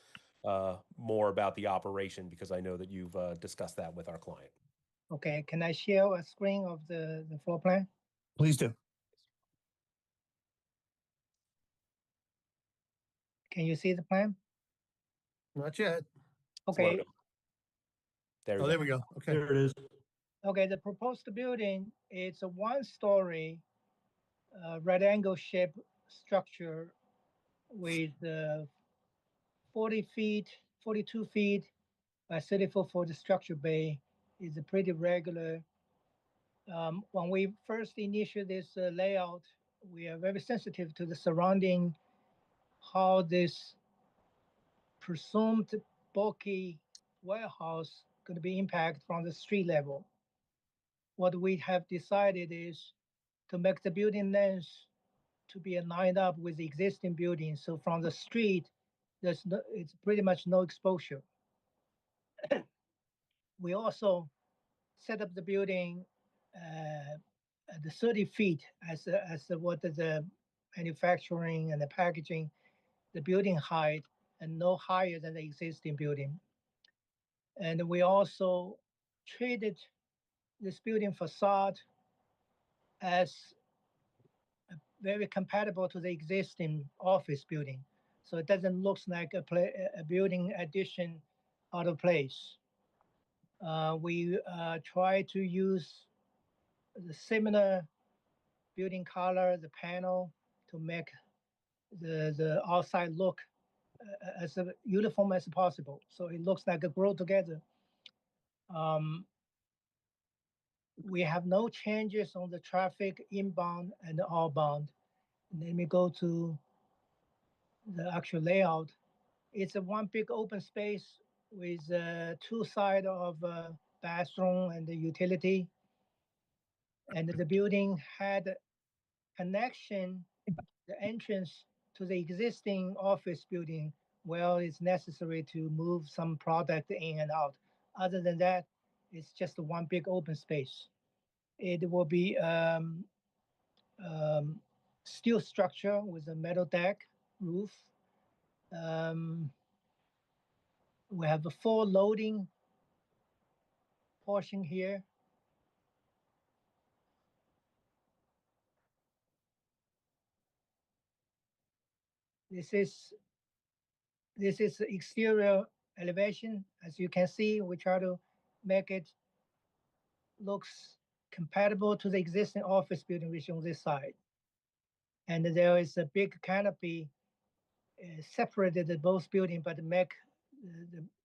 more about the operation, because I know that you've discussed that with our client. Okay, can I share a screen of the floor plan? Please do. Can you see the plan? Not yet. Okay, loading. There Oh, we there go. we go. Okay. There it is. okay, the proposed building is a one-story right angle shaped structure with 40 feet, 42 feet by 34 for the structure bay. Is a pretty regular. When we first initiate this layout, we are very sensitive to the surrounding, how this presumed bulky warehouse going to be impacted from the street level. What we have decided is to make the building length to be lined up with the existing building. So from the street, it's pretty much no exposure. We also set up the building at the 30 feet as what the manufacturing and the packaging, the building height, and no higher than the existing building. And we also treated this building facade as very compatible to the existing office building. So it doesn't look like a building addition out of place. We try to use the similar building color, the panel, to make the outside look as uniform as possible. So it looks like a grow together. We have no changes on the traffic inbound and outbound. Let me go to the actual layout. It's a one big open space with two sides of bathroom and the utility. And the building had connection, the entrance to the existing office building. Well, it's necessary to move some product in and out. Other than that, it's just one big open space. It will be steel structure with a metal deck roof. We have a full loading portion here. This is the exterior elevation. As you can see, we try to make it looks compatible to the existing office building which is on this side. And there is a big canopy separated both building, but make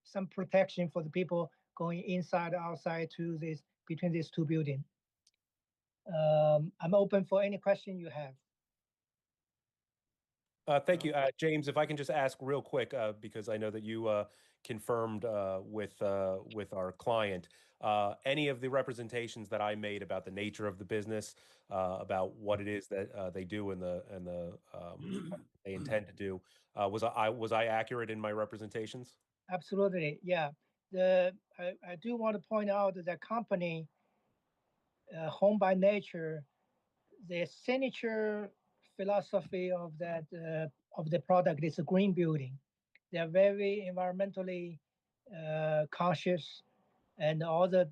some protection for the people going inside, outside to this between these two buildings. I'm open for any question you have. Thank you. James, if I can just ask real quick, because I know that you confirmed with our client, any of the representations that I made about the nature of the business, about what it is that they do and the they intend to do, was I accurate in my representations? Absolutely, yeah. I do want to point out that the company, Home by Nature, the signature philosophy of that of the product is a green building. They are very environmentally conscious, and all the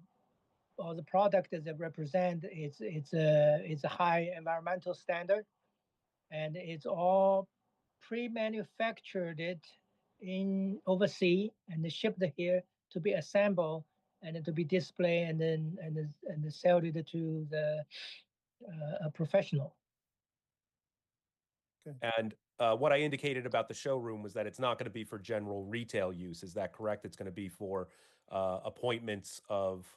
product that they represent it's a high environmental standard, and it's all pre-manufactured it in overseas and shipped here to be assembled and to be displayed and then sell it to the a professional. And what I indicated about the showroom was that it's not going to be for general retail use. Is that correct? It's going to be for appointments of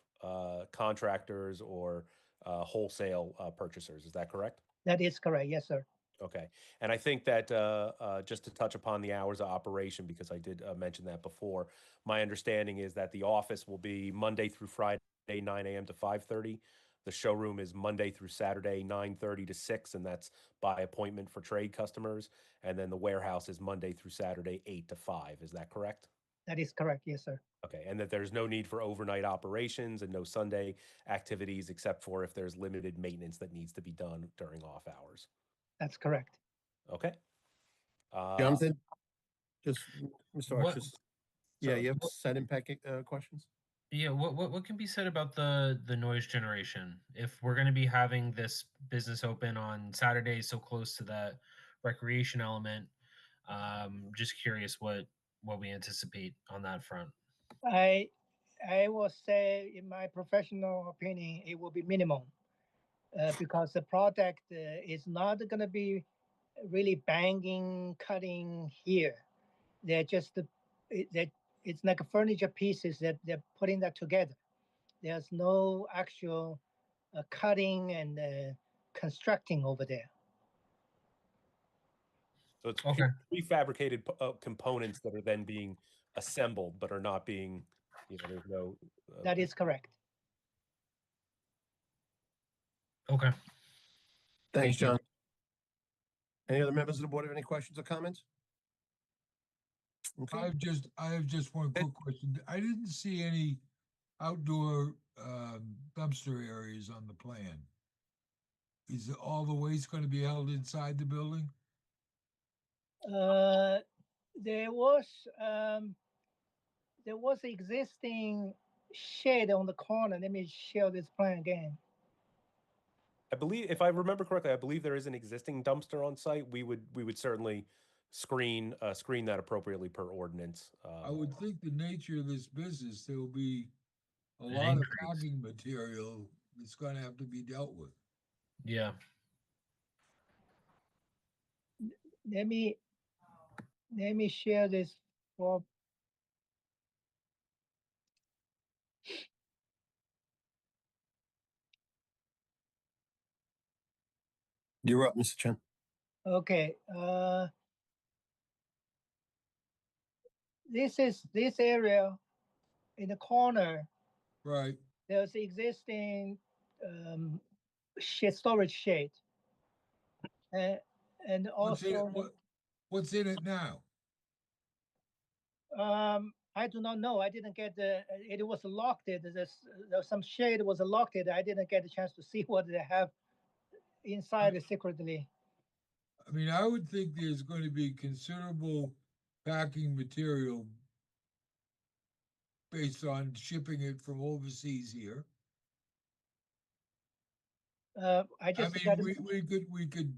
contractors or wholesale purchasers. Is that correct? That is correct. Yes, sir. Okay. And I think that just to touch upon the hours of operation, because I did mention that before, my understanding is that the office will be Monday through Friday, 9 a.m. to 5:30. The showroom is Monday through Saturday, 9:30 to 6, and that's by appointment for trade customers. And then the warehouse is Monday through Saturday, 8 to 5. Is that correct? That is correct. Yes, sir. Okay. And that there's no need for overnight operations and no Sunday activities, except for if there's limited maintenance that needs to be done during off hours. That's correct. Okay. Jonathan, just Mr. What- Arches. Yeah, you have site impact questions? Yeah, what can be said about the noise generation? If we're going to be having this business open on Saturdays so close to that recreation element, Just curious what we anticipate on that front. I will say, in my professional opinion, it will be minimum because the product is not going to be really banging, cutting here. They're just it's like furniture pieces that they're putting that together. There's no actual cutting and constructing over there. So it's Okay. prefabricated components that are then being assembled, but are not being, there's no. That is correct. Okay. Thanks, Thank you. John. Any other members of the board have any questions or comments? Okay. I have just one quick question. I didn't see any outdoor dumpster areas on the plan. Is all the waste going to be held inside the building? There was existing shed on the corner. Let me show this plan again. I believe, if I remember correctly, I believe there is an existing dumpster on site. We would certainly screen that appropriately per ordinance. I would think the nature of this business, there will be a An lot of increase. packing material that's going to have to be dealt with. Yeah. Let me share this for. You're up, Mr. Chen. Okay. This area in the corner. Right. There's existing storage shed, and also What's in it now? I do not know. I didn't get it was locked. There's some shade was locked. I didn't get a chance to see what they have inside secretly. I mean, I would think there's going to be considerable packing material based on shipping it from overseas here. I mean, we could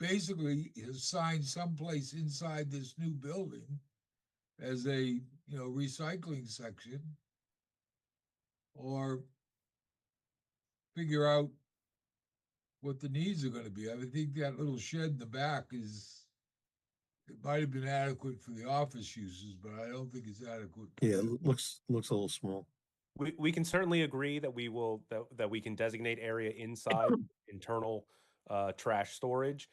basically assign someplace inside this new building as a recycling section, or figure out what the needs are going to be. I think that little shed in the back it might have been adequate for the office uses, but I don't think it's adequate. Yeah, it looks a little small. We can certainly agree that we can designate area inside internal trash storage,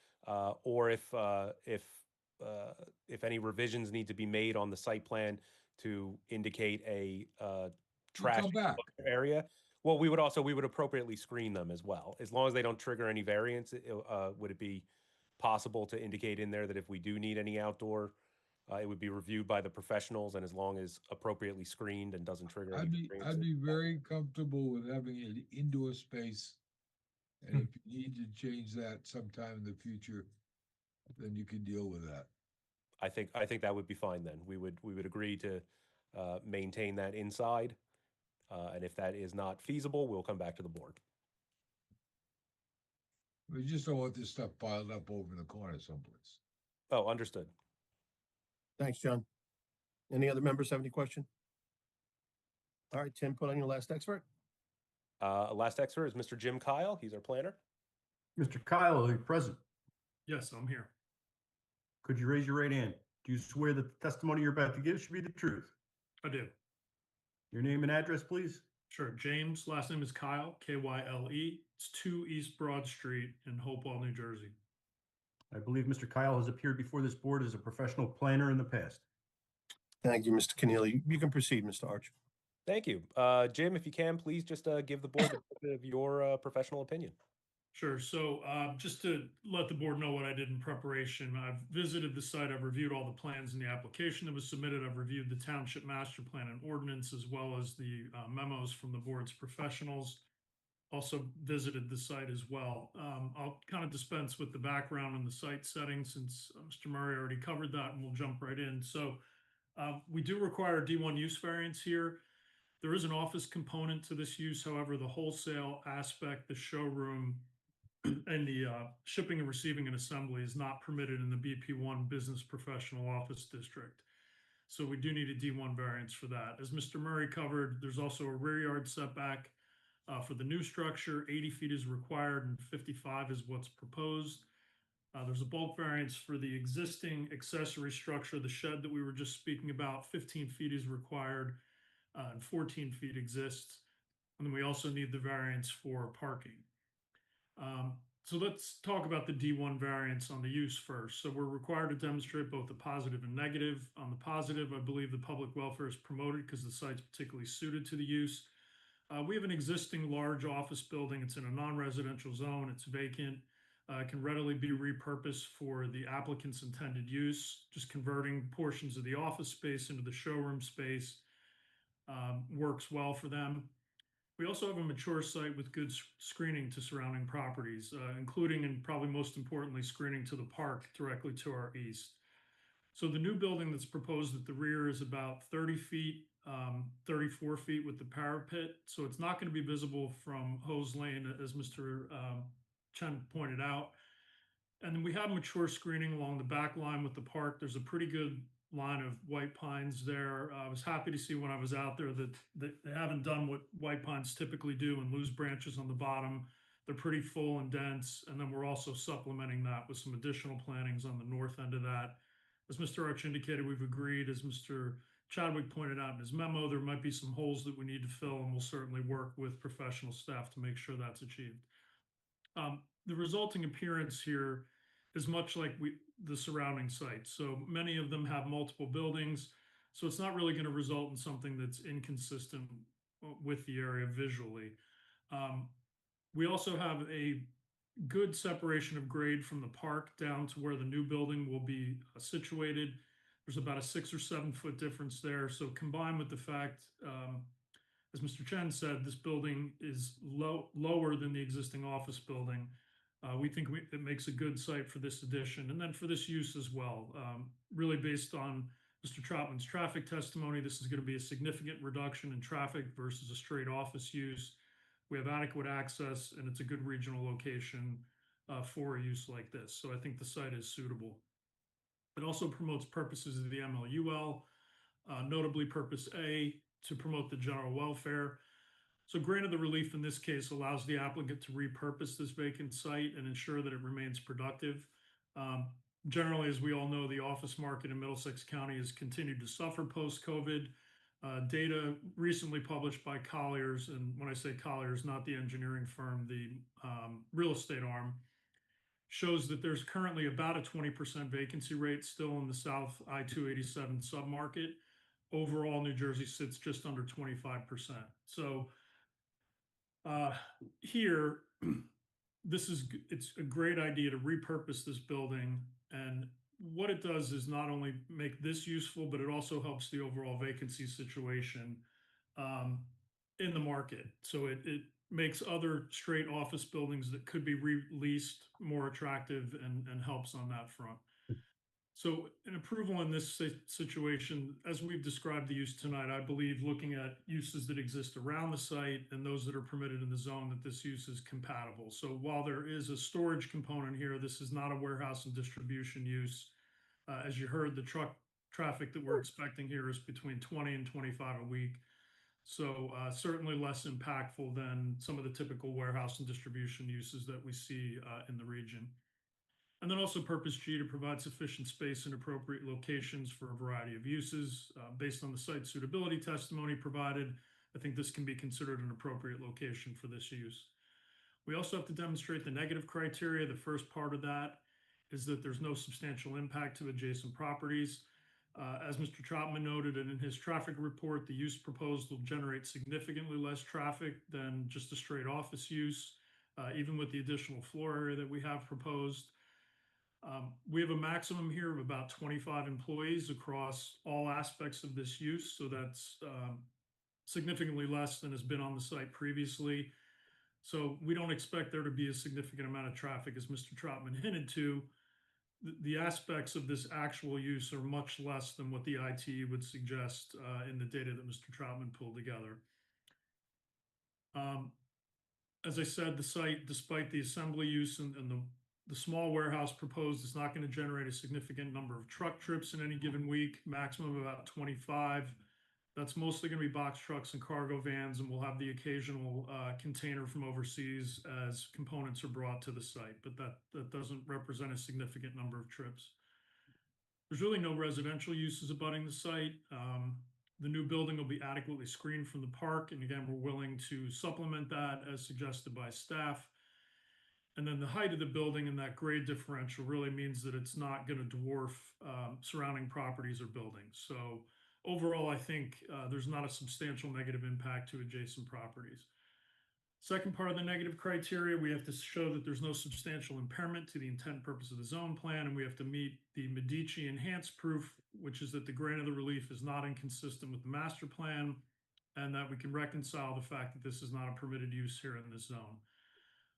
or if any revisions need to be made on the site plan to indicate a trash area. Well, we would appropriately screen them as well, as long as they don't trigger any variance. Would it be possible to indicate in there that if we do need any outdoor, it would be reviewed by the professionals, and as long as appropriately screened and doesn't trigger any variances? I'd be very comfortable with having an indoor space, and if you need to change that sometime in the future, then you can deal with that. I think that would be fine then. We would agree to maintain that inside, and if that is not feasible, we'll come back to the board. We just don't want this stuff piled up over in the corner someplace. Oh, understood. Thanks, John. Any other members have any question? All right, Tim, put on your last expert. Last expert is Mr. Jim Kyle. He's our planner. Mr. Kyle, are you present? Yes, I'm here. Could you raise your right hand? Do you swear that the testimony you're about to give should be the truth? I do. Your name and address, please? Sure. James, last name is Kyle, Kyle. It's 2 East Broad Street in Hopewell, New Jersey. I believe Mr. Kyle has appeared before this board as a professional planner in the past. Thank you, Mr. Keneally. You can proceed, Mr. Arch. Thank you. Jim, if you can, please just give the board a bit of your professional opinion. Sure. So just to let the board know what I did in preparation, I've visited the site. I've reviewed all the plans in the application that was submitted. I've reviewed the township master plan and ordinance, as well as the memos from the board's professionals. Also visited the site as well. I'll kind of dispense with the background and the site setting, since Mr. Murray already covered that, and we'll jump right in. So we do require a D1 use variance here. There is an office component to this use. However, the wholesale aspect, the showroom, and the shipping and receiving and assembly is not permitted in the BP1 Business Professional Office District. So we do need a D1 variance for that. As Mr. Murray covered, there's also a rear yard setback for the new structure. 80 feet is required and 55 is what's proposed. There's a bulk variance for the existing accessory structure, the shed that we were just speaking about. 15 feet is required and 14 feet exists. And then we also need the variance for parking. So let's talk about the D1 variance on the use first. So we're required to demonstrate both the positive and negative. On the positive, I believe the public welfare is promoted because the site's particularly suited to the use. We have an existing large office building. It's in a non-residential zone. It's vacant. It can readily be repurposed for the applicant's intended use. Just converting portions of the office space into the showroom space works well for them. We also have a mature site with good screening to surrounding properties, including and probably most importantly, screening to the park directly to our east. So the new building that's proposed at the rear is about 30 feet, 34 feet with the parapet. So it's not going to be visible from Hose Lane, as Mr. Chen pointed out. And then we have mature screening along the back line with the park. There's a pretty good line of white pines there. I was happy to see when I was out there that they haven't done what white pines typically do and lose branches on the bottom. They're pretty full and dense. And then we're also supplementing that with some additional plantings on the north end of that. As Mr. Arch indicated, we've agreed, as Mr. Chadwick pointed out in his memo, there might be some holes that we need to fill, and we'll certainly work with professional staff to make sure that's achieved. The resulting appearance here is much like the surrounding sites. So many of them have multiple buildings. So it's not really going to result in something that's inconsistent with the area visually. We also have a good separation of grade from the park down to where the new building will be situated. There's about a 6 or 7 foot difference there. So combined with the fact, as Mr. Chen said, this building is lower than the existing office building. We think it makes a good site for this addition and then for this use as well. Really based on Mr. Troutman's traffic testimony, this is going to be a significant reduction in traffic versus a straight office use. We have adequate access and it's a good regional location for a use like this. So I think the site is suitable. It also promotes purposes of the MLUL, notably Purpose A, to promote the general welfare. So granted, the relief in this case allows the applicant to repurpose this vacant site and ensure that it remains productive. Generally, as we all know, the office market in Middlesex County has continued to suffer post-COVID. Data recently published by Colliers, and when I say Colliers, not the engineering firm, the real estate arm, shows that there's currently about a 20% vacancy rate still in the South I-287 submarket. Overall, New Jersey sits just under 25%. So here, it's a great idea to repurpose this building. And what it does is not only make this useful, but it also helps the overall vacancy situation in the market. So it makes other straight office buildings that could be released more attractive and helps on that front. So an approval in this situation, as we've described the use tonight, I believe looking at uses that exist around the site and those that are permitted in the zone, that this use is compatible. So while there is a storage component here, this is not a warehouse and distribution use. As you heard, the truck traffic that we're expecting here is between 20 and 25 a week. So certainly less impactful than some of the typical warehouse and distribution uses that we see in the region. And then also Purpose G, to provide sufficient space in appropriate locations for a variety of uses. Based on the site suitability testimony provided, I think this can be considered an appropriate location for this use. We also have to demonstrate the negative criteria. The first part of that is that there's no substantial impact to adjacent properties. As Mr. Troutman noted, and in his traffic report, the use proposed will generate significantly less traffic than just a straight office use, even with the additional floor area that we have proposed. We have a maximum here of about 25 employees across all aspects of this use. So that's significantly less than has been on the site previously. So we don't expect there to be a significant amount of traffic, as Mr. Troutman hinted to. The aspects of this actual use are much less than what the IT would suggest in the data that Mr. Troutman pulled together. as I said, the site, despite the assembly use and the small warehouse proposed, is not going to generate a significant number of truck trips in any given week, maximum of about 25. That's mostly going to be box trucks and cargo vans, and we'll have the occasional container from overseas as components are brought to the site, but that doesn't represent a significant number of trips. There's really no residential uses abutting the site. The new building will be adequately screened from the park, and again, we're willing to supplement that as suggested by staff. And then the height of the building and that grade differential really means that it's not going to dwarf surrounding properties or buildings. So overall, I think there's not a substantial negative impact to adjacent properties. Second part of the negative criteria, we have to show that there's no substantial impairment to the intent and purpose of the zone plan, and we have to meet the Medici enhanced proof, which is that the grant of the relief is not inconsistent with the master plan, and that we can reconcile the fact that this is not a permitted use here in this zone.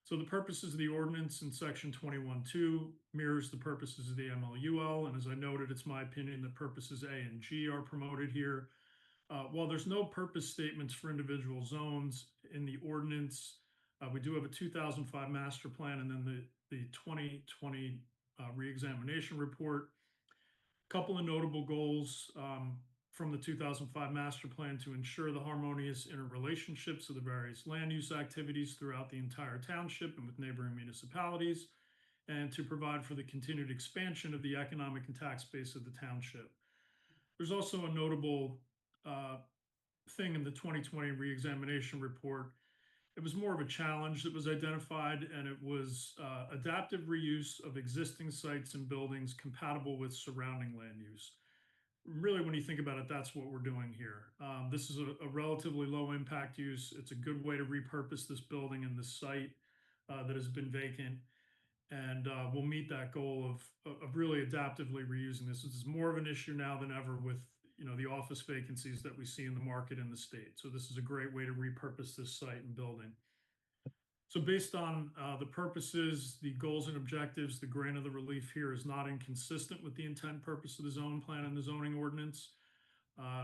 So the purposes of the ordinance in section 21.2 mirrors the purposes of the MLUL, and as I noted, it's my opinion that purposes A and G are promoted here. While there's no purpose statements for individual zones in the ordinance, we do have a 2005 master plan and then the 2020 reexamination report. A couple of notable goals from the 2005 master plan to ensure the harmonious interrelationships of the various land use activities throughout the entire township and with neighboring municipalities, and to provide for the continued expansion of the economic and tax base of the township. There's also a notable thing in the 2020 reexamination report. It was more of a challenge that was identified, and it was adaptive reuse of existing sites and buildings compatible with surrounding land use. Really, when you think about it, that's what we're doing here. This is a relatively low impact use. It's a good way to repurpose this building and this site that has been vacant, and we'll meet that goal of really adaptively reusing this. This is more of an issue now than ever with the office vacancies that we see in the market in the state. So this is a great way to repurpose this site and building. So based on the purposes, the goals and objectives, the grant of the relief here is not inconsistent with the intent purpose of the zone plan and the zoning ordinance.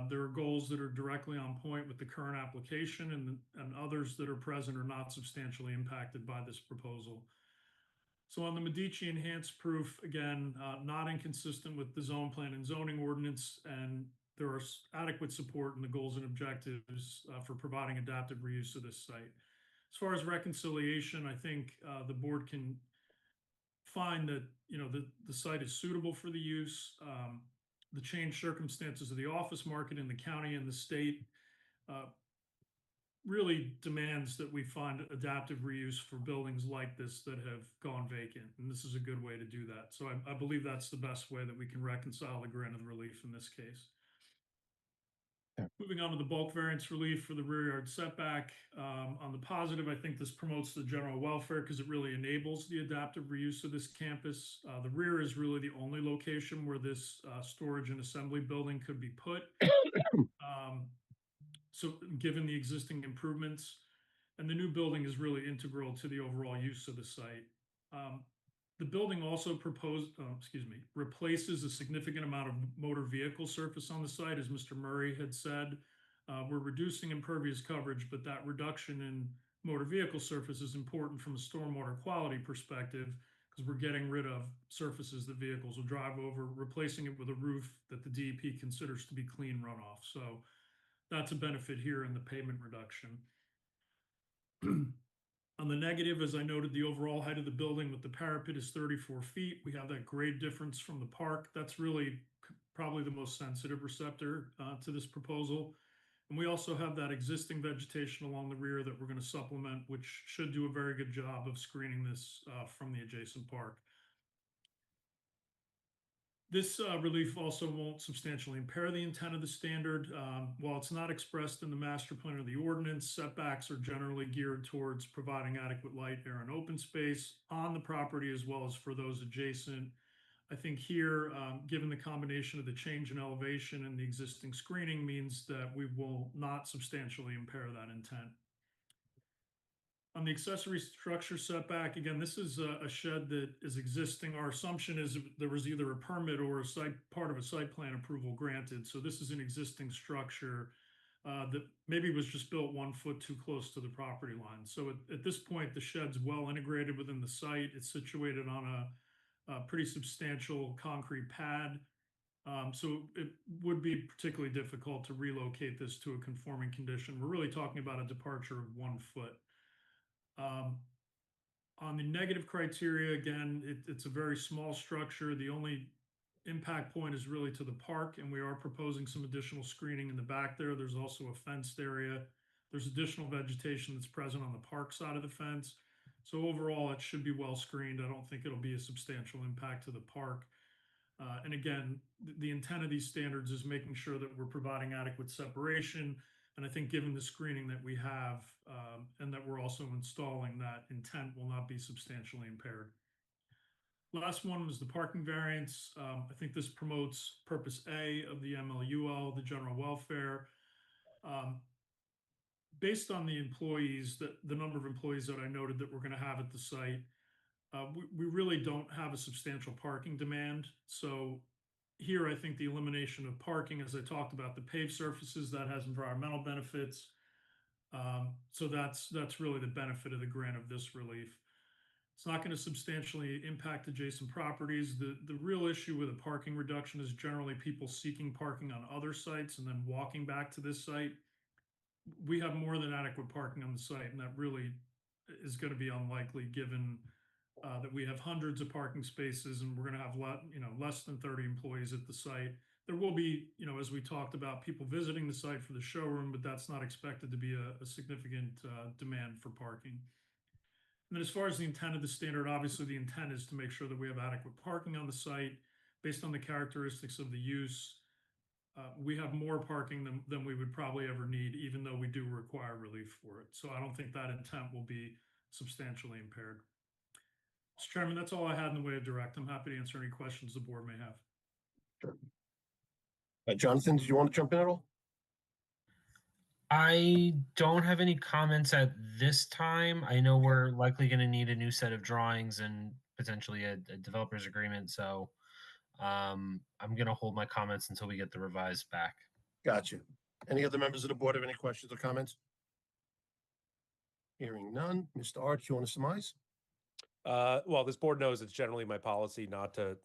There are goals that are directly on point with the current application, and others that are present are not substantially impacted by this proposal. So on the Medici enhanced proof, again, not inconsistent with the zone plan and zoning ordinance, and there are adequate support in the goals and objectives for providing adaptive reuse of this site. As far as reconciliation, I think the board can find that the site is suitable for the use. The changed circumstances of the office market in the county and the state really demands that we find adaptive reuse for buildings like this that have gone vacant, and this is a good way to do that. So I believe that's the best way that we can reconcile the grant of the relief in this case. Moving on to the bulk variance relief for the rear yard setback. On the positive, I think this promotes the general welfare because it really enables the adaptive reuse of this campus. The rear is really the only location where this storage and assembly building could be put. So given the existing improvements, and the new building is really integral to the overall use of the site. The building also replaces a significant amount of motor vehicle surface on the site, as Mr. Murray had said. We're reducing impervious coverage, but that reduction in motor vehicle surface is important from a stormwater quality perspective because we're getting rid of surfaces that vehicles will drive over, replacing it with a roof that the DEP considers to be clean runoff. So that's a benefit here in the pavement reduction. On the negative, as I noted, the overall height of the building with the parapet is 34 feet. We have that grade difference from the park. That's really probably the most sensitive receptor to this proposal. And we also have that existing vegetation along the rear that we're going to supplement, which should do a very good job of screening this from the adjacent park. This relief also won't substantially impair the intent of the standard. While it's not expressed in the master plan or the ordinance, setbacks are generally geared towards providing adequate light, air, and open space on the property as well as for those adjacent. I think here, given the combination of the change in elevation and the existing screening means that we will not substantially impair that intent. On the accessory structure setback, again, this is a shed that is existing. Our assumption is there was either a permit or part of a site plan approval granted. So this is an existing structure that maybe was just built 1 foot too close to the property line. So at this point, the shed's well integrated within the site. It's situated on a pretty substantial concrete pad. So it would be particularly difficult to relocate this to a conforming condition. We're really talking about a departure of 1 foot. On the negative criteria, again, it's a very small structure. The only impact point is really to the park, and we are proposing some additional screening in the back there. There's also a fenced area. There's additional vegetation that's present on the park side of the fence. So overall, it should be well screened. I don't think it'll be a substantial impact to the park. And again, the intent of these standards is making sure that we're providing adequate separation. And I think given the screening that we have and that we're also installing, that intent will not be substantially impaired. Last one was the parking variance. I think this promotes purpose A of the MLUL, the general welfare. Based on the employees, the number of employees that I noted that we're going to have at the site, we really don't have a substantial parking demand. So here, I think the elimination of parking, as I talked about, the paved surfaces, that has environmental benefits. So that's really the benefit of the grant of this relief. It's not going to substantially impact adjacent properties. The real issue with a parking reduction is generally people seeking parking on other sites and then walking back to this site. We have more than adequate parking on the site, and that really is going to be unlikely given that we have hundreds of parking spaces and we're going to have less than 30 employees at the site. There will be, as we talked about, people visiting the site for the showroom, but that's not expected to be a significant demand for parking. And then as far as the intent of the standard, obviously the intent is to make sure that we have adequate parking on the site based on the characteristics of the use. We have more parking than we would probably ever need, even though we do require relief for it. So I don't think that intent will be substantially impaired. Mr. Chairman, that's all I had in the way of direct. I'm happy to answer any questions the board may have. Sure. Jonathan, did you want to jump in at all? I don't have any comments at this time. I know we're likely going to need a new set of drawings and potentially a developer's agreement. So I'm going to hold my comments until we get the revised back. Gotcha. Any other members of the board have any questions or comments? Hearing none. Mr. Arch, you want to surmise? Well, this board knows it's generally my policy not to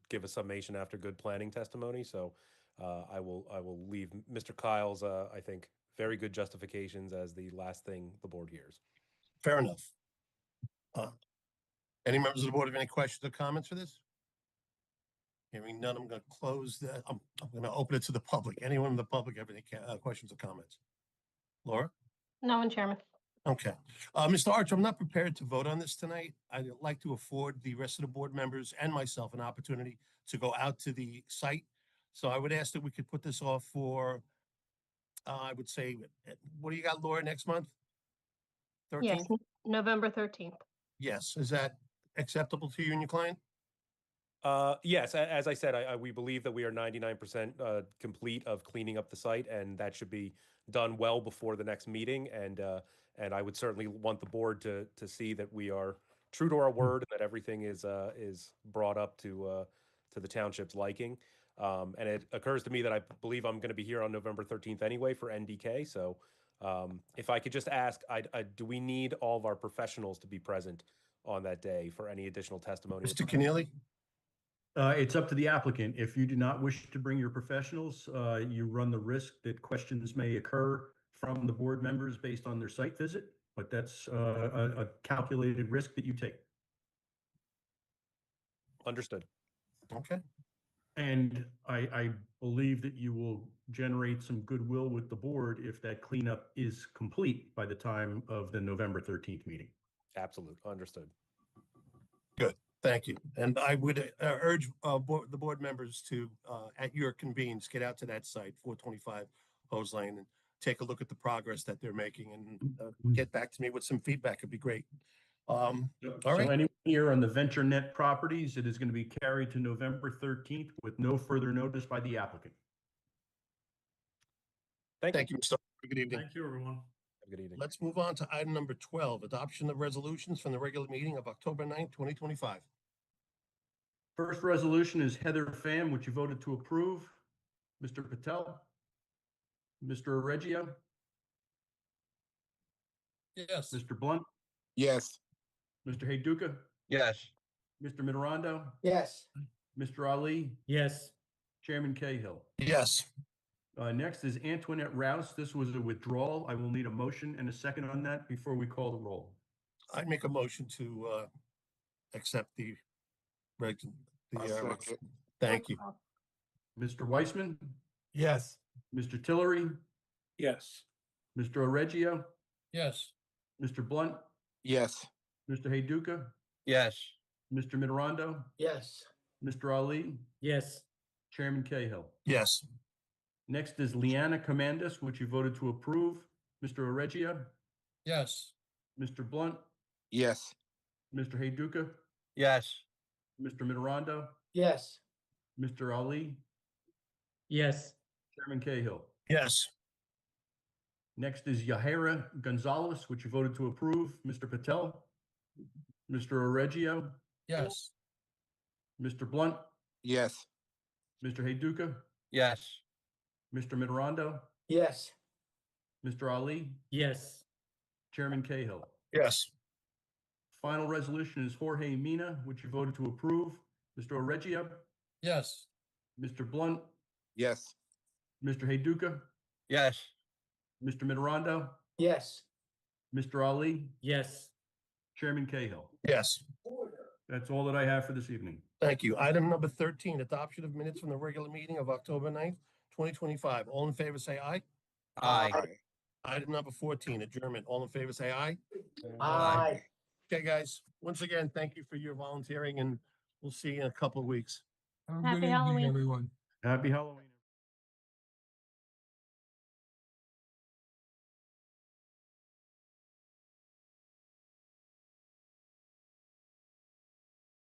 give a summation after good planning testimony. So I will leave Mr. Kyle's, I think, very good justifications as the last thing the board hears. Fair enough. Any members of the board have any questions or comments for this? Hearing none, I'm going to close that. I'm going to open it to the public. Anyone in the public have any questions or comments? Laura? No one, Chairman. Okay. Mr. Arch, I'm not prepared to vote on this tonight. I'd like to afford the rest of the board members and myself an opportunity to go out to the site. So I would ask that we could put this off for, I would say, what do you got, Laura, next month? 13th? Yes, November 13th. Yes. Is that acceptable to you and your client? Yes, as I said, we believe that we are 99% complete of cleaning up the site, and that should be done well before the next meeting. And I would certainly want the board to see that we are true to our word and that everything is brought up to the township's liking. And it occurs to me that I believe I'm going to be here on November 13th anyway for NDK. So if I could just ask, do we need all of our professionals to be present on that day for any additional testimony? Mr. Keneally? It's up to the applicant. If you do not wish to bring your professionals, you run the risk that questions may occur from the board members based on their site visit, but that's a calculated risk that you take. Understood. Okay. And I believe that you will generate some goodwill with the board if that cleanup is complete by the time of the November 13th meeting. Absolutely. Understood. Good. Thank you. And I would urge the board members to, at your convenience, get out to that site, 425 Hose Lane, and take a look at the progress that they're making and get back to me with some feedback. It'd be great. All So right. anyone here on the VentureNet properties, it is going to be carried to November 13th with no further notice by the applicant. Thank you, Mr. Good evening. Thank you, everyone. Good evening. Let's move on to item number 12, adoption of resolutions from the regular meeting of October 9th, 2025. First resolution is Heather Pham, which you voted to approve. Mr. Patel. Mr. Reggio, Yes. Mr. Blunt, Yes. Mr. Heyduka, Yes. Mr. Mitterondo, Yes. Mr. Ali, Yes. Chairman Cahill. Yes. Next is Antoinette Rouse. This was a withdrawal. I will need a motion and a second on that before we call the roll. I'd make a motion to accept the reg. I'll second. Thank you. Mr. Weissman, Yes. Mr. Tillery, Yes. Mr. Oreggio, Yes. Mr. Blunt, Yes. Mr. Heyduka, Yes. Mr. Mitterondo, Yes. Mr. Ali, Yes. Chairman Cahill. Yes. Next is Leanna Commandus, which you voted to approve. Mr. Oreggio, Yes. Mr. Blunt, Yes. Mr. Heyduka, Yes. Mr. Mitterondo, Yes. Mr. Ali, Yes. Chairman Cahill. Yes. Next is Yahira Gonzalez, which you voted to approve. Mr. Patel, Mr. Oreggio, Yes. Mr. Blunt, Yes. Mr. Heyduka, Yes. Mr. Mitterondo, Yes. Mr. Ali, Yes. Chairman Cahill. Yes. Final resolution is Jorge Mina, which you voted to approve. Mr. Oreggio, Yes. Mr. Blunt, Yes. Mr. Heyduka, Yes. Mr. Mitterondo, Yes. Mr. Ali, Yes. Chairman Cahill. Yes. That's all that I have for this evening. Thank you. Item number 13, adoption of minutes from the regular meeting of October 9th, 2025. All in favor, say aye. Aye. Item number 14, adjournment. All in favor, say aye. Aye. Okay, guys, once again, thank you for your volunteering, and we'll see you in a couple of weeks. Have a Happy good evening, Halloween. everyone. Happy Halloween.